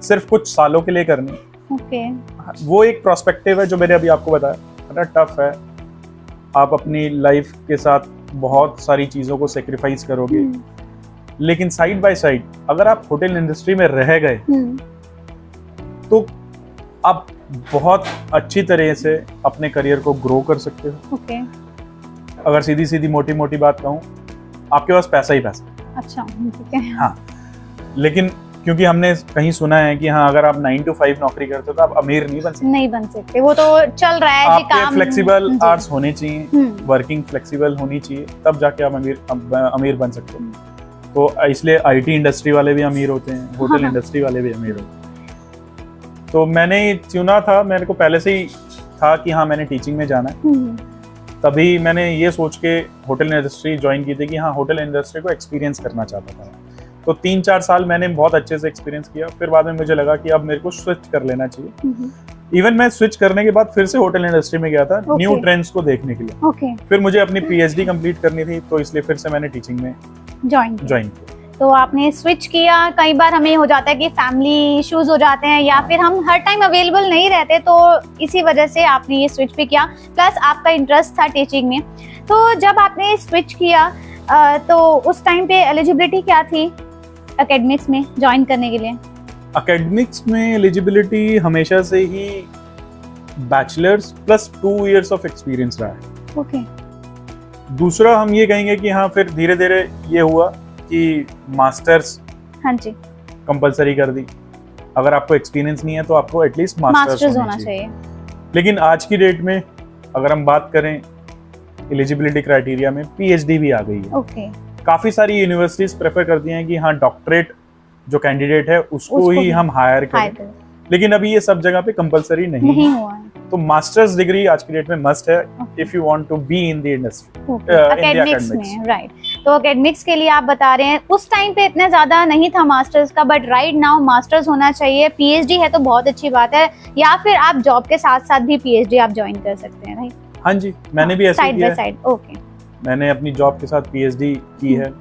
सिर्फ कुछ सालों के लिए करनी। वो एक प्रोस्पेक्टिव है जो मैंने अभी आपको बताया, बड़ा टफ है। आप अपनी लाइफ के साथ बहुत सारी चीज़ों को सेक्रीफाइस करोगे, लेकिन साइड बाय साइड अगर आप होटल इंडस्ट्री में रह गए तो आप बहुत अच्छी तरह से अपने करियर को ग्रो कर सकते हो। अगर सीधी सीधी मोटी मोटी बात कहूँ, आपके पास पैसा ही पैसा। अच्छा, ठीक है। हाँ, लेकिन क्योंकि हमने कहीं सुना है कि हाँ अगर आप 9 to 5 नौकरी करते हो तो आप अमीर नहीं बन सकते। वो तो चल रहा है, काम फ्लेक्सिबल आवर्स होने चाहिए, वर्किंग फ्लेक्सिबल होनी चाहिए, तब जाके आप अमीर बन सकते हो। तो इसलिए IT इंडस्ट्री वाले भी अमीर होते हैं, होटल इंडस्ट्री वाले भी अमीर होते हैं। तो मैंने चुना था, मेरे को पहले से ही था कि हाँ मैंने टीचिंग में जाना है, तभी मैंने ये सोच के होटल इंडस्ट्री ज्वाइन की थी कि हाँ होटल इंडस्ट्री को एक्सपीरियंस करना चाहता था। तो 3-4 साल मैंने बहुत अच्छे से एक्सपीरियंस किया, फिर बाद में मुझे लगा कि अब मेरे को स्विच कर लेना चाहिए। इवन मैं स्विच करने के बाद फिर से होटल इंडस्ट्री में गया था न्यू ट्रेंड्स को देखने के लिए। फिर मुझे अपनी PhD कंप्लीट करनी थी, तो इसलिए फिर से मैंने टीचिंग में ज्वाइन किया। तो आपने स्विच किया, कई बार हमें हो जाता है कि फैमिली इश्यूज हो जाते हैं या फिर हम हर टाइम अवेलेबल नहीं रहते, तो इसी वजह से आपने ये स्विच भी किया, प्लस आपका इंटरेस्ट था टीचिंग में। तो जब आपने स्विच किया तो उस टाइम पे एलिजिबिलिटी क्या थी एकेडमिक्स में ज्वाइन करने के लिए? एकेडमिक्स में एलिजिबिलिटी हमेशा से ही bachelors plus 2 years of experience रहा है। ओके। दूसरा हम ये कहेंगे कि हाँ फिर धीरे धीरे ये हुआ कि मास्टर्स हाँ जी कंपलसरी कर दी। अगर आपको एक्सपीरियंस नहीं है तो आपको एटलीस्ट मास्टर्स होना चाहिए। लेकिन आज की डेट में अगर हम बात करें एलिजिबिलिटी क्राइटेरिया में पीएचडी भी आ गई है। ओके। काफी सारी यूनिवर्सिटीज प्रेफर करती हैं कि हाँ डॉक्टरेट जो कैंडिडेट है उसको ही हम हायर करें, लेकिन अभी ये सब जगह पे कंपलसरी नहीं हुआ है। तो मास्टर्स डिग्री आज की डेट में मस्ट है if you want to be in the industry academics में, राइट। तो एकेडमिक्स के लिए आप बता रहे हैं उस टाइम पे इतना ज्यादा नहीं था मास्टर्स का, बट राइट नाउ मास्टर्स होना चाहिए। पीएचडी है तो बहुत अच्छी बात है, या फिर आप जॉब के साथ साथ भी पीएचडी आप ज्वाइन कर सकते हैं, राइट? हाँ जी, मैंने भी ऐसे साइड बाय साइड। ओके। मैंने अपनी जॉब के साथ पीएचडी की है।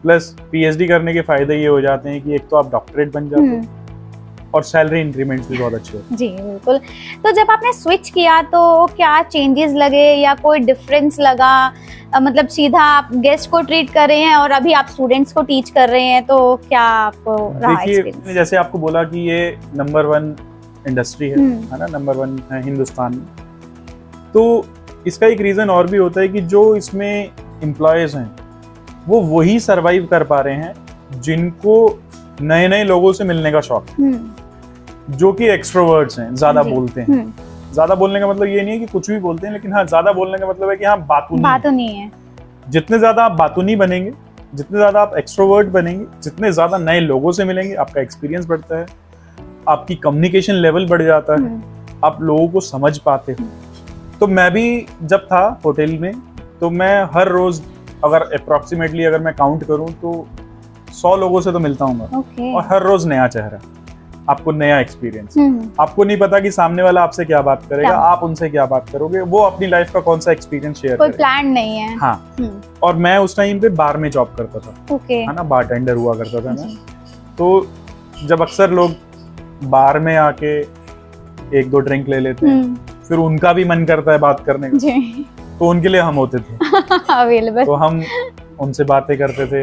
प्लस पीएचडी करने के फायदे ये हो जाते हैं कि एक तो आप डॉक्टरेट बन जाते हैं और सैलरी इंक्रीमेंट्स भी बहुत अच्छे हैं। जी बिल्कुल। तो जब आपने स्विच किया तो क्या चेंजेस लगे या कोई डिफरेंस लगा? मतलब सीधा आप गेस्ट को ट्रीट कर रहे हैं और अभी आप स्टूडेंट्स को टीच कर रहे हैं, तो क्या आपको रहा एक्सपीरियंस? जैसे आपको बोला कि ये नंबर 1 इंडस्ट्री है ना, नंबर 1 है हिंदुस्तान में, तो इसका एक रीजन और भी होता है कि जो इसमें एम्प्लॉयज हैं वो वही सरवाइव कर पा रहे हैं जिनको नए नए लोगों से मिलने का शौक है, जो कि एक्सट्रोवर्ट्स हैं, ज्यादा बोलते हैं। ज्यादा बोलने का मतलब ये नहीं है कि कुछ भी बोलते हैं, लेकिन हाँ ज्यादा बोलने का मतलब है कि हाँ बातूनी है। जितने ज्यादा आप बातूनी बनेंगे, जितने ज्यादा आप एक्सट्रोवर्ट बनेंगे, जितने ज्यादा नए लोगों से मिलेंगे, आपका एक्सपीरियंस बढ़ता है, आपकी कम्युनिकेशन लेवल बढ़ जाता है, आप लोगों को समझ पाते हो। तो मैं भी जब था होटल में तो मैं हर रोज अगर अप्रोक्सीमेटली अगर मैं काउंट करूं तो 100 लोगों से तो मिलता हूँ और हर रोज नया चेहरा, आपको नया एक्सपीरियंस। आपको नहीं पता कि सामने वाला आपसे क्या बात करेगा, आप उनसे क्या बात करोगे, वो अपनी लाइफ का कौन सा एक्सपीरियंस शेयर कोई प्लान नहीं है। हाँ। और मैं उस टाइम पे बार में जॉब करता था, है ना, बारटेंडर हुआ करता था मैं। तो जब अक्सर लोग बार में आके 1-2 ड्रिंक ले लेते हैं, फिर उनका भी मन करता है बात करने का, तो उनके लिए हम होते थे अवेलेबल। तो हम उनसे बातें करते थे,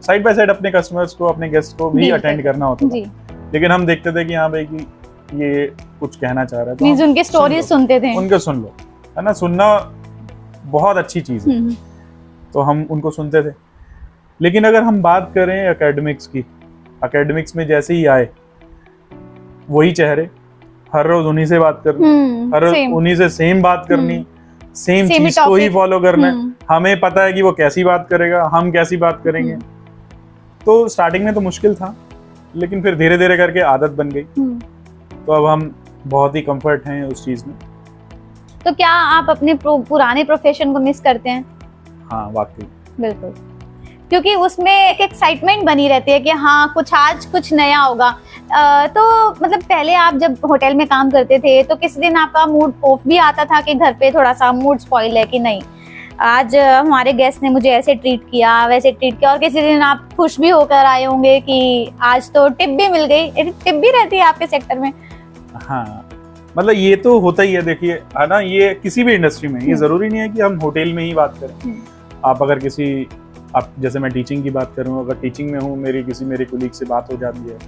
साइड बाय साइड अपने कस्टमर्स को, अपने गेस्ट को भी अटेंड करना होता था। लेकिन हम देखते थे कि हाँ भाई कि ये कुछ कहना चाह रहा है, तो उनके स्टोरीज सुनते थे, उनके सुन लो, है ना। सुनना बहुत अच्छी चीज है, तो हम उनको सुनते थे। लेकिन अगर हम बात करें एकेडमिक्स की, एकेडमिक्स में जैसे ही आए वही चेहरे, हर रोज उन्हीं से बात करनी, हर रोज उन्हीं से सेम बात करनी, सेम चीज को ही फॉलो करना है। हमें पता है कि वो कैसी बात करेगा, हम कैसी बात करेंगे। तो स्टार्टिंग में तो मुश्किल था, लेकिन फिर धीरे धीरे करके आदत बन गई। तो अब हम बहुत ही कंफर्ट हैं उस चीज में। तो क्या आप अपने पुराने प्रोफेशन को मिस करते हैं? हाँ वाकई बिल्कुल, क्योंकि उसमें एक एक्साइटमेंट बनी रहती है कि हाँ कुछ आज कुछ नया होगा। तो मतलब पहले आप जब होटल में काम करते थे तो किसी दिन आपका मूड ऑफ भी आता था कि घर पे थोड़ा सा मूड स्पॉइल है कि नहीं, आज हमारे गेस्ट ने मुझे ऐसे ट्रीट किया, वैसे ट्रीट किया, और किसी दिन आप खुश भी होकर आए होंगे कि आज तो टिप भी मिल गई। टिप भी रहती है आपके सेक्टर में? हाँ, मतलब ये तो होता ही है, देखिए है ना, ये किसी भी इंडस्ट्री में, ये जरूरी नहीं है कि हम होटल में ही बात करें। आप अगर किसी, आप जैसे मैं टीचिंग की बात करूँ, अगर टीचिंग में हूँ, मेरे कोलीग से बात हो जाती है,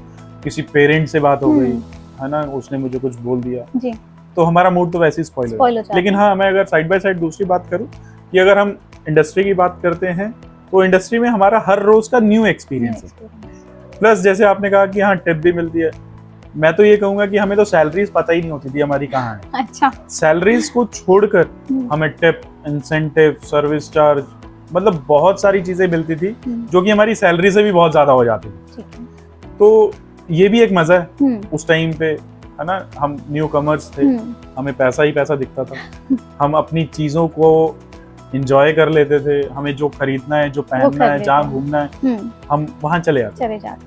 किसी पेरेंट से बात हो गई, है ना, उसने मुझे कुछ बोल दिया जी, तो हमारा मूड तो वैसे ही स्पॉइल हो जाता है। लेकिन हाँ, मैं अगर साइड बाय साइड दूसरी बात करूँ कि अगर हम इंडस्ट्री की बात करते हैं तो इंडस्ट्री में हमारा हर रोज का न्यू एक्सपीरियंस है। प्लस जैसे आपने कहा कि हाँ टिप भी मिलती है, मैं तो ये कहूंगा कि हमें तो सैलरीज पता ही नहीं होती थी हमारी कहाँ है। अच्छा। सैलरीज को छोड़कर हमें टिप, इंसेंटिव, सर्विस चार्ज, मतलब बहुत सारी चीजें मिलती थी जो कि हमारी सैलरी से भी बहुत ज्यादा हो जाती थी। तो ये भी एक मजा है उस टाइम पे, है ना। हम न्यू कमर्स थे, हमें पैसा ही पैसा दिखता था, हम अपनी चीजों को एंजॉय कर लेते थे, हमें जो खरीदना है, जो पहनना है, जहाँ घूमना है, हम वहाँ चले जाते हैं।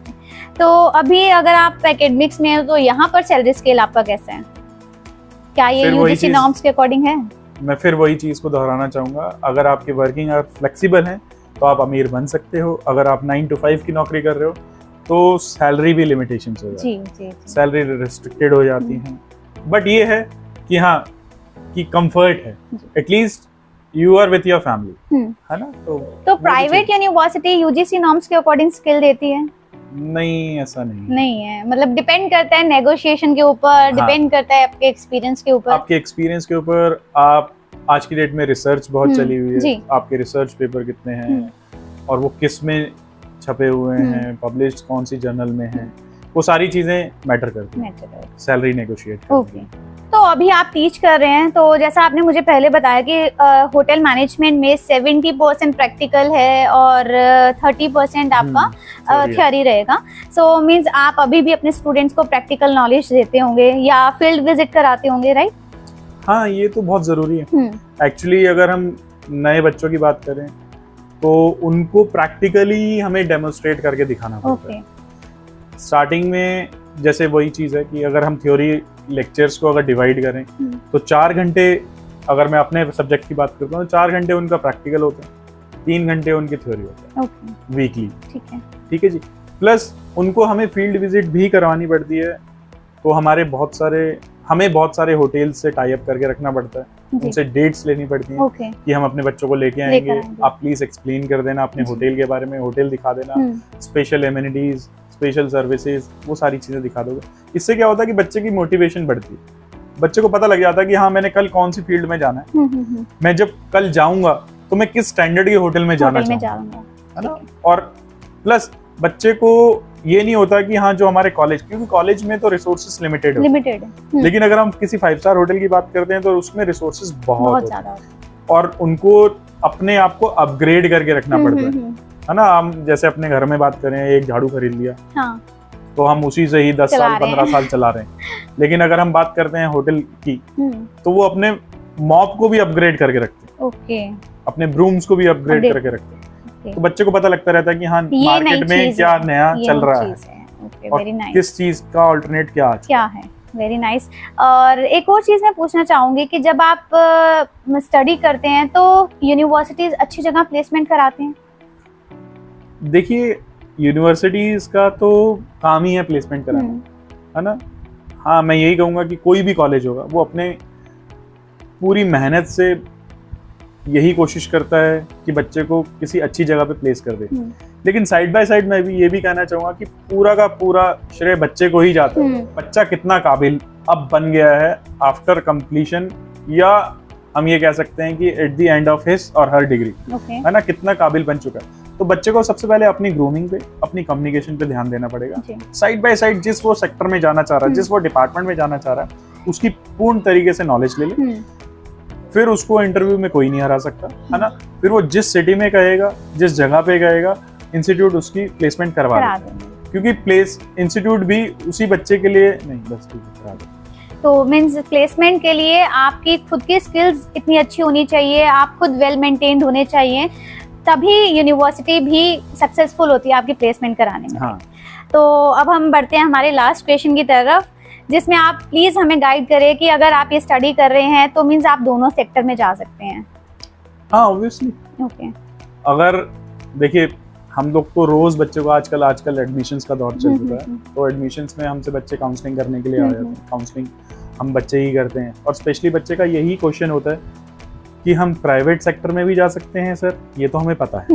तो अभी अगर आप एकेडमिक्स में हो तो यहाँ पर सैलरी स्केल आपका कैसा है? क्या ये यूजीसी नॉर्म्स के अकॉर्डिंग है? मैं फिर वही चीज को दोहराना चाहूंगा, अगर आपके वर्किंग आवर फ्लेक्सिबल हैं तो आप अमीर बन सकते हो। अगर आप 9 to 5 की नौकरी कर रहे हो तो सैलरी भी लिमिटेशन हो जाती है, सैलरी रिस्ट्रिक्टेड हो जाती है। बट ये है कि हाँ कि कंफर्ट है, at least you are with your family, है ना। तो प्राइवेट यूनिवर्सिटी यूजीसी नॉर्म्स के अकॉर्डिंग स्किल देती है? नहीं, ऐसा नहीं है, मतलब डिपेंड करता है नेगोशिएशन के ऊपर, डिपेंड करता है आपके एक्सपीरियंस के ऊपर। आपके एक्सपीरियंस के ऊपर। आप आज की डेट में रिसर्च बहुत चली हुई है, आपके रिसर्च पेपर कितने हैं और वो किस में छपे हुए हैं, पब्लिश्ड कौन सी जर्नल में है, वो सारी चीजें मैटर करती हैं सैलरी नेगोशिएट करने में। तो अभी आप टीच कर रहे हैं, तो जैसा आपने मुझे पहले बताया कि होटल मैनेजमेंट में 70% प्रैक्टिकल है और 30% आपका थ्योरी रहेगा। सो मींस आप अभी भी अपने स्टूडेंट्स को प्रैक्टिकल नॉलेज देते होंगे या फील्ड विजिट कराते होंगे, राइट? हाँ, ये तो बहुत जरूरी है एक्चुअली। अगर हम नए बच्चों की बात करें तो उनको प्रैक्टिकली हमें डेमोन्स्ट्रेट करके दिखाना पड़ता है। स्टार्टिंग में जैसे वही चीज है कि अगर हम थ्योरी लेक्चर्स को अगर डिवाइड करें तो 4 घंटे, अगर मैं अपने सब्जेक्ट की बात करता हूँ, 4 घंटे उनका प्रैक्टिकल होता है, 3 घंटे उनकी थ्योरी होता है वीकली। ठीक है जी। प्लस उनको हमें फील्ड विजिट भी करवानी पड़ती है, तो हमें बहुत सारे होटल्स से टाई अप करके रखना पड़ता है, उनसे डेट्स लेनी पड़ती हैं कि हम अपने बच्चों को लेके आएंगे, आप प्लीज एक्सप्लेन कर देना अपने होटल के बारे में, होटल दिखा देना, स्पेशल एमिनिटीज, स्पेशल सर्विसेज, वो सारी चीजें दिखा दोगे। इससे क्या होता है कि बच्चे की मोटिवेशन बढ़ती है, बच्चे को पता लग जाता है कि हाँ मैंने कल कौन सी फील्ड में जाना है, मैं जब कल जाऊंगा तो मैं किस स्टैंडर्ड के होटल में जाना चाहूंगा, है ना। और प्लस बच्चे को ये नहीं होता कि हाँ जो हमारे कॉलेज, क्योंकि कॉलेज में तो रिसोर्सेज लिमिटेड है, लेकिन अगर हम किसी 5 स्टार होटल की बात करते हैं तो उसमें रिसोर्सेज बहुत ज्यादा और उनको अपने आप को अपग्रेड करके रखना पड़ता है ना। हम जैसे अपने घर में बात करें, एक झाड़ू खरीद लिया तो हम उसी से ही 10 साल 15 साल चला रहे हैं, लेकिन अगर हम बात करते हैं होटल की तो वो अपने मॉप को भी अपग्रेड करके रखते हैं, अपने ब्रूम्स को भी अपग्रेड करके रखते हैं। तो बच्चे को पता लगता रहता है कि हाँ मार्केट में क्या नया चल रहा है और किस चीज का अल्टरनेट क्या है। Very nice. और एक और चीज मैं पूछना चाहूंगी कि जब आप स्टडी करते हैं तो यूनिवर्सिटीज अच्छी जगह प्लेसमेंट कराते हैं? देखिए, यूनिवर्सिटीज का तो काम ही है प्लेसमेंट कराना, है ना। हाँ, मैं यही कहूंगा कि कोई भी कॉलेज होगा वो अपने पूरी मेहनत से यही कोशिश करता है कि बच्चे को किसी अच्छी जगह पे प्लेस कर दे, लेकिन साइड बाय साइड मैं भी ये भी कहना चाहूंगा कि पूरा का पूरा श्रेय बच्चे को ही जाता है। बच्चा कितना काबिल अब बन गया है आफ्टर कंप्लीशन, या हम ये कह सकते हैं कि at the end of his और हर डिग्री, है ना, कितना काबिल बन चुका है। तो बच्चे को सबसे पहले अपनी ग्रूमिंग पे, अपनी कम्युनिकेशन पे ध्यान देना पड़ेगा। साइड बाय साइड जिस वो सेक्टर में जाना चाह रहा है, जिस वो डिपार्टमेंट में जाना चाह रहा है, उसकी पूर्ण तरीके से नॉलेज ले ले, फिर उसको इंटरव्यू में कोई नहीं हरा सकता, है ना। फिर वो जिस सिटी में कहेगा, जिस जगह पे कहेगा, इंस्टीट्यूट उसकी प्लेसमेंट करवा देगा, क्योंकि इंस्टीट्यूट भी उसी बच्चे के लिए नहीं, बस करा दे। तो मींस प्लेसमेंट के लिए आपकी खुद की स्किल्स इतनी अच्छी होनी चाहिए, आप खुद वेल मेंटेन्ड होने चाहिए, तभी यूनिवर्सिटी भी सक्सेसफुल होती है आपकी प्लेसमेंट कराने में। हाँ। तो अब हम बढ़ते हैं हमारे लास्ट क्वेश्चन की तरफ, जिसमें आप प्लीज हमें गाइड करें कि अगर आप ये स्टडी कर रहे हैं तो मींस आप दोनों सेक्टर में जा सकते हैं। हाँ, ऑब्वियसली। ओके। अगर देखिए, हम लोग तो रोज बच्चे को आजकल एडमिशंस का दौर चल चुका है, तो एडमिशंस में हमसे बच्चे काउंसलिंग करने के लिए आ जाते हैं। काउंसलिंग हम बच्चे ही करते हैं, और स्पेशली बच्चे का यही क्वेश्चन होता है कि हम प्राइवेट सेक्टर में भी जा सकते हैं सर, ये तो हमें पता है,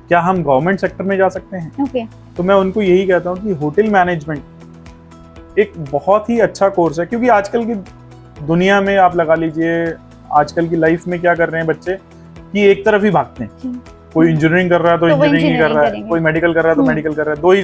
क्या हम गवर्नमेंट सेक्टर में जा सकते हैं? ओके। तो मैं उनको यही कहता हूँ कि होटल मैनेजमेंट एक बहुत ही अच्छा कोर्स है, क्योंकि आजकल की दुनिया में आप लगा लीजिए, आजकल की लाइफ में क्या कर रहे हैं बच्चे कि एक तरफ ही भागते हैं, कोई इंजीनियरिंग कर रहा है तो इंजीनियरिंग ही कर रहा है, कोई मेडिकल कर रहा है तो मेडिकल कर रहा है, 2 ही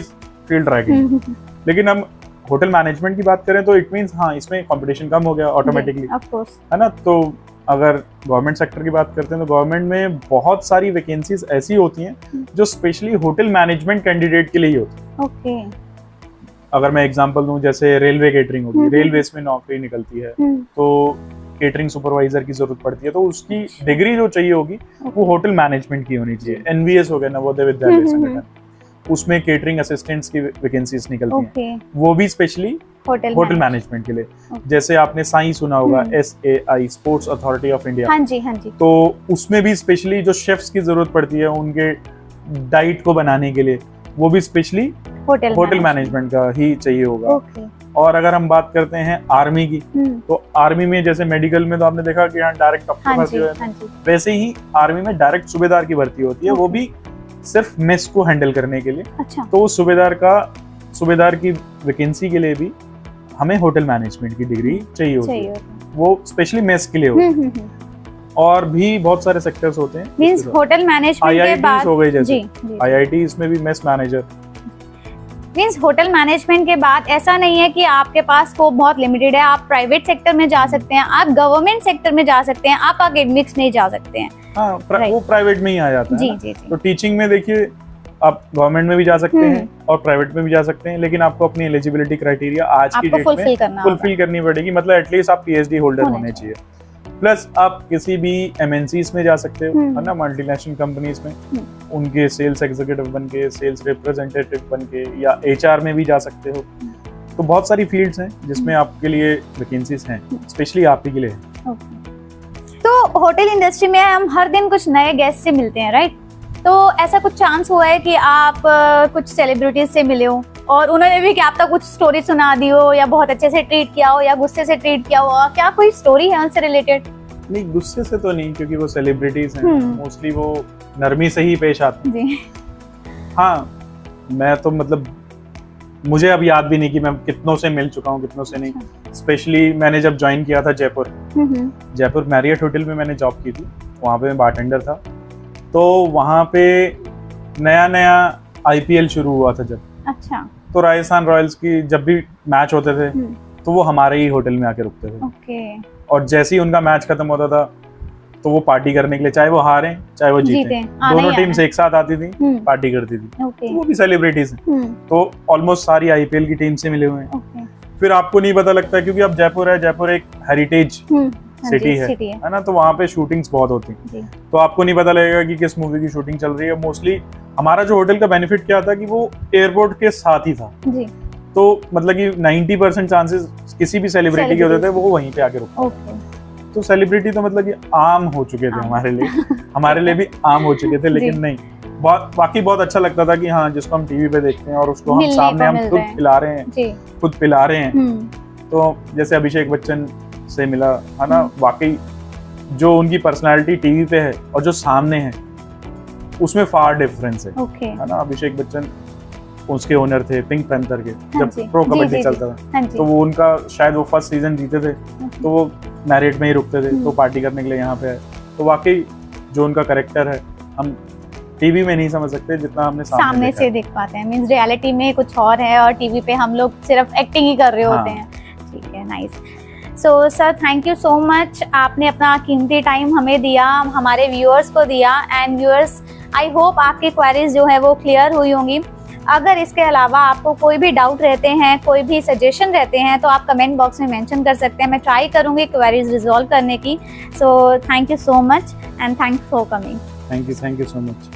फील्ड रह गई। लेकिन हम होटल मैनेजमेंट की बात करें तो इट मींस हाँ, इसमें कंपटीशन कम हो गया ऑटोमेटिकली, है ना। तो अगर गवर्नमेंट सेक्टर की बात करते हैं तो गवर्नमेंट में बहुत सारी वैकेंसीज ऐसी होती हैं जो स्पेशली होटल मैनेजमेंट कैंडिडेट के लिए ही होती है। ओके। अगर मैं एग्जांपल दूं, जैसे रेलवे केटरिंग होगी, रेलवेज में नौकरी निकलती है तो केटरिंग सुपरवाइजर की जरूरत पड़ती है, तो उसकी डिग्री जो चाहिए होगी वो होटल मैनेजमेंट की होनी चाहिए। एनवीएस हो गया, नवोदय विद्यालय संगठन, उसमें केटरिंग असिस्टेंट्स की वैकेंसीज निकलती हैं, वो भी स्पेशली होटल मैनेजमेंट के लिए। जैसे आपने साई सुना होगा, SAI, sports authority of India. हाँ जी, हाँ जी। तो उसमें भी स्पेशली जो शेफ्स की जरूरत पड़ती है उनके डाइट को बनाने के लिए, वो भी स्पेशली होटल मैनेजमेंट का ही चाहिए होगा। और अगर हम बात करते हैं आर्मी की, तो आर्मी में जैसे मेडिकल में तो आपने देखा कि यहाँ डायरेक्ट डॉक्टर भर्ती हो जाते हैं, वैसे ही आर्मी में डायरेक्ट सूबेदार की भर्ती होती है, वो भी सिर्फ मेस को हैंडल करने के लिए। अच्छा। तो सूबेदार की वैकेंसी के लिए भी हमें होटल मैनेजमेंट की डिग्री चाहिए होती है, वो स्पेशली मेस के लिए होती है। और भी बहुत सारे सेक्टर्स होते हैं, मींस होटल मैनेजमेंट के बाद हो गई जैसे IIT, इसमें भी mess manager. Means hotel management के बाद ऐसा नहीं है कि आपके पास स्कोप बहुत लिमिटेड है, आप प्राइवेट सेक्टर में जा सकते हैं, आप गवर्नमेंट सेक्टर में जा सकते हैं, आप एकेडमिक्स में जा सकते हैं। हाँ, वो प्राइवेट में ही आ जाता है। जी, जी, जी। तो टीचिंग में देखिए आप गवर्नमेंट में भी जा सकते हैं और प्राइवेट में भी जा सकते हैं, लेकिन आपको अपनी एलिजिबिलिटी क्राइटेरिया आज की डेट में फुलफिल करनी पड़ेगी। मतलब एटलीस्ट आप PhD होल्डर होने चाहिए, प्लस आप किसी भी MNCs में जा सकते हो, है ना, मल्टीनेशनल कंपनीज में, उनके सेल्स एग्जीक्यूटिव बन के, सेल्स रिप्रेजेंटेटिव बन के, या HR में भी जा सकते हो। तो बहुत सारी फील्ड्स हैं जिसमें आपके लिए वैकेंसीज हैं, स्पेशली आप ही के लिए। तो होटल इंडस्ट्री में हम हर दिन कुछ नए गेस्ट से मिलते हैं, राइट? तो ऐसा कुछ चांस हुआ है कि आप कुछ सेलिब्रिटीज से मिले हो और उन्होंने भी क्या आप तक कुछ स्टोरी सुना दी हो, या बहुत अच्छे से ट्रीट किया हो, या गुस्से से ट्रीट किया हो? क्या कोई स्टोरी है उनसे रिलेटेड? नहीं, गुस्से से तो नहीं, क्योंकि वो सेलिब्रिटीज हैं, मोस्टली वो नरमी से ही पेश आते हैं। हाँ, मैं तो मतलब मुझे अब याद भी नहीं कि मैं कितनों से मिल चुका हूँ, कितनों से नहीं। स्पेशली मैंने जब ज्वाइन किया था जयपुर मैरियट होटल में मैंने जॉब की थी, वहाँ पे मैं बारटेंडर था। तो वहाँ पे नया IPL शुरू हुआ था जब। अच्छा। तो राजस्थान रॉयल्स की जब भी मैच होते थे तो वो हमारे ही होटल में आके रुकते थे। ओके। और जैसे ही उनका मैच खत्म होता था तो वो पार्टी करने के लिए, चाहे वो हारे चाहे वो जीते, दोनों टीम्स एक साथ आती थी, पार्टी करती थी। तो वो भी सेलिब्रिटीज हैं। तो ऑलमोस्ट सारी IPL की टीम से मिले हुए हैं। फिर आपको नहीं पता लगता, क्योंकि अब जयपुर एक हेरिटेज सिटी है ना, तो वहाँ पे शूटिंग्स बहुत होती हैं। तो आपको नहीं पता लगेगा कि किस मूवी की शूटिंग चल रही है। मोस्टली हमारा जो होटल का बेनिफिट क्या था कि वो एयरपोर्ट के साथ ही था, तो मतलब कि 90% चांसेस किसी भी सेलिब्रिटी के होते थे, वो वहीं पे आके रुकते। तो सेलिब्रिटी तो मतलब कि आम हो चुके थे हमारे लिए भी आम हो चुके थे। लेकिन नहीं, बाकी बहुत अच्छा लगता था कि हाँ, जिसको हम टीवी पे देखते हैं और उसको हम सामने हम खुद खिला रहे हैं, खुद पिला रहे हैं। तो जैसे अभिषेक बच्चन से मिला, है ना, वाकई जो उनकी पर्सनालिटी टीवी पे है और जो सामने है उसमें फार डिफरेंस है ना। अभिषेक बच्चन उसके ओनर थे पिंक पैंथर के, जब प्रो कबड्डी चलता था। तो वो उनका शायद वो फर्स्ट सीजन जीते थे, तो वो मैरियट में ही रुकते थे, तो पार्टी करने के लिए यहाँ पे आए। तो वाकई जो उनका कैरेक्टर है हम टीवी में नहीं समझ सकते जितना हमने सामने से देख पाते हैं। मींस रियलिटी में कुछ और है और टीवी पे हम लोग सिर्फ एक्टिंग ही कर रहे होते हैं। ठीक है, nice. So sir, thank you so much, आपने अपना कीमती टाइम हमें दिया, हमारे व्यूअर्स को दिया। एंड व्यूअर्स, आई होप आपकी क्वेरीज जो है वो क्लियर हुई होंगी। अगर इसके अलावा आपको कोई भी डाउट रहते हैं, कोई भी सजेशन रहते हैं, तो आप कमेंट बॉक्स में मेंशन कर सकते हैं। मैं ट्राई करूंगी क्वेरीज रिजॉल्व करने की। सो thank you so much and thanks for coming. Thank you so much.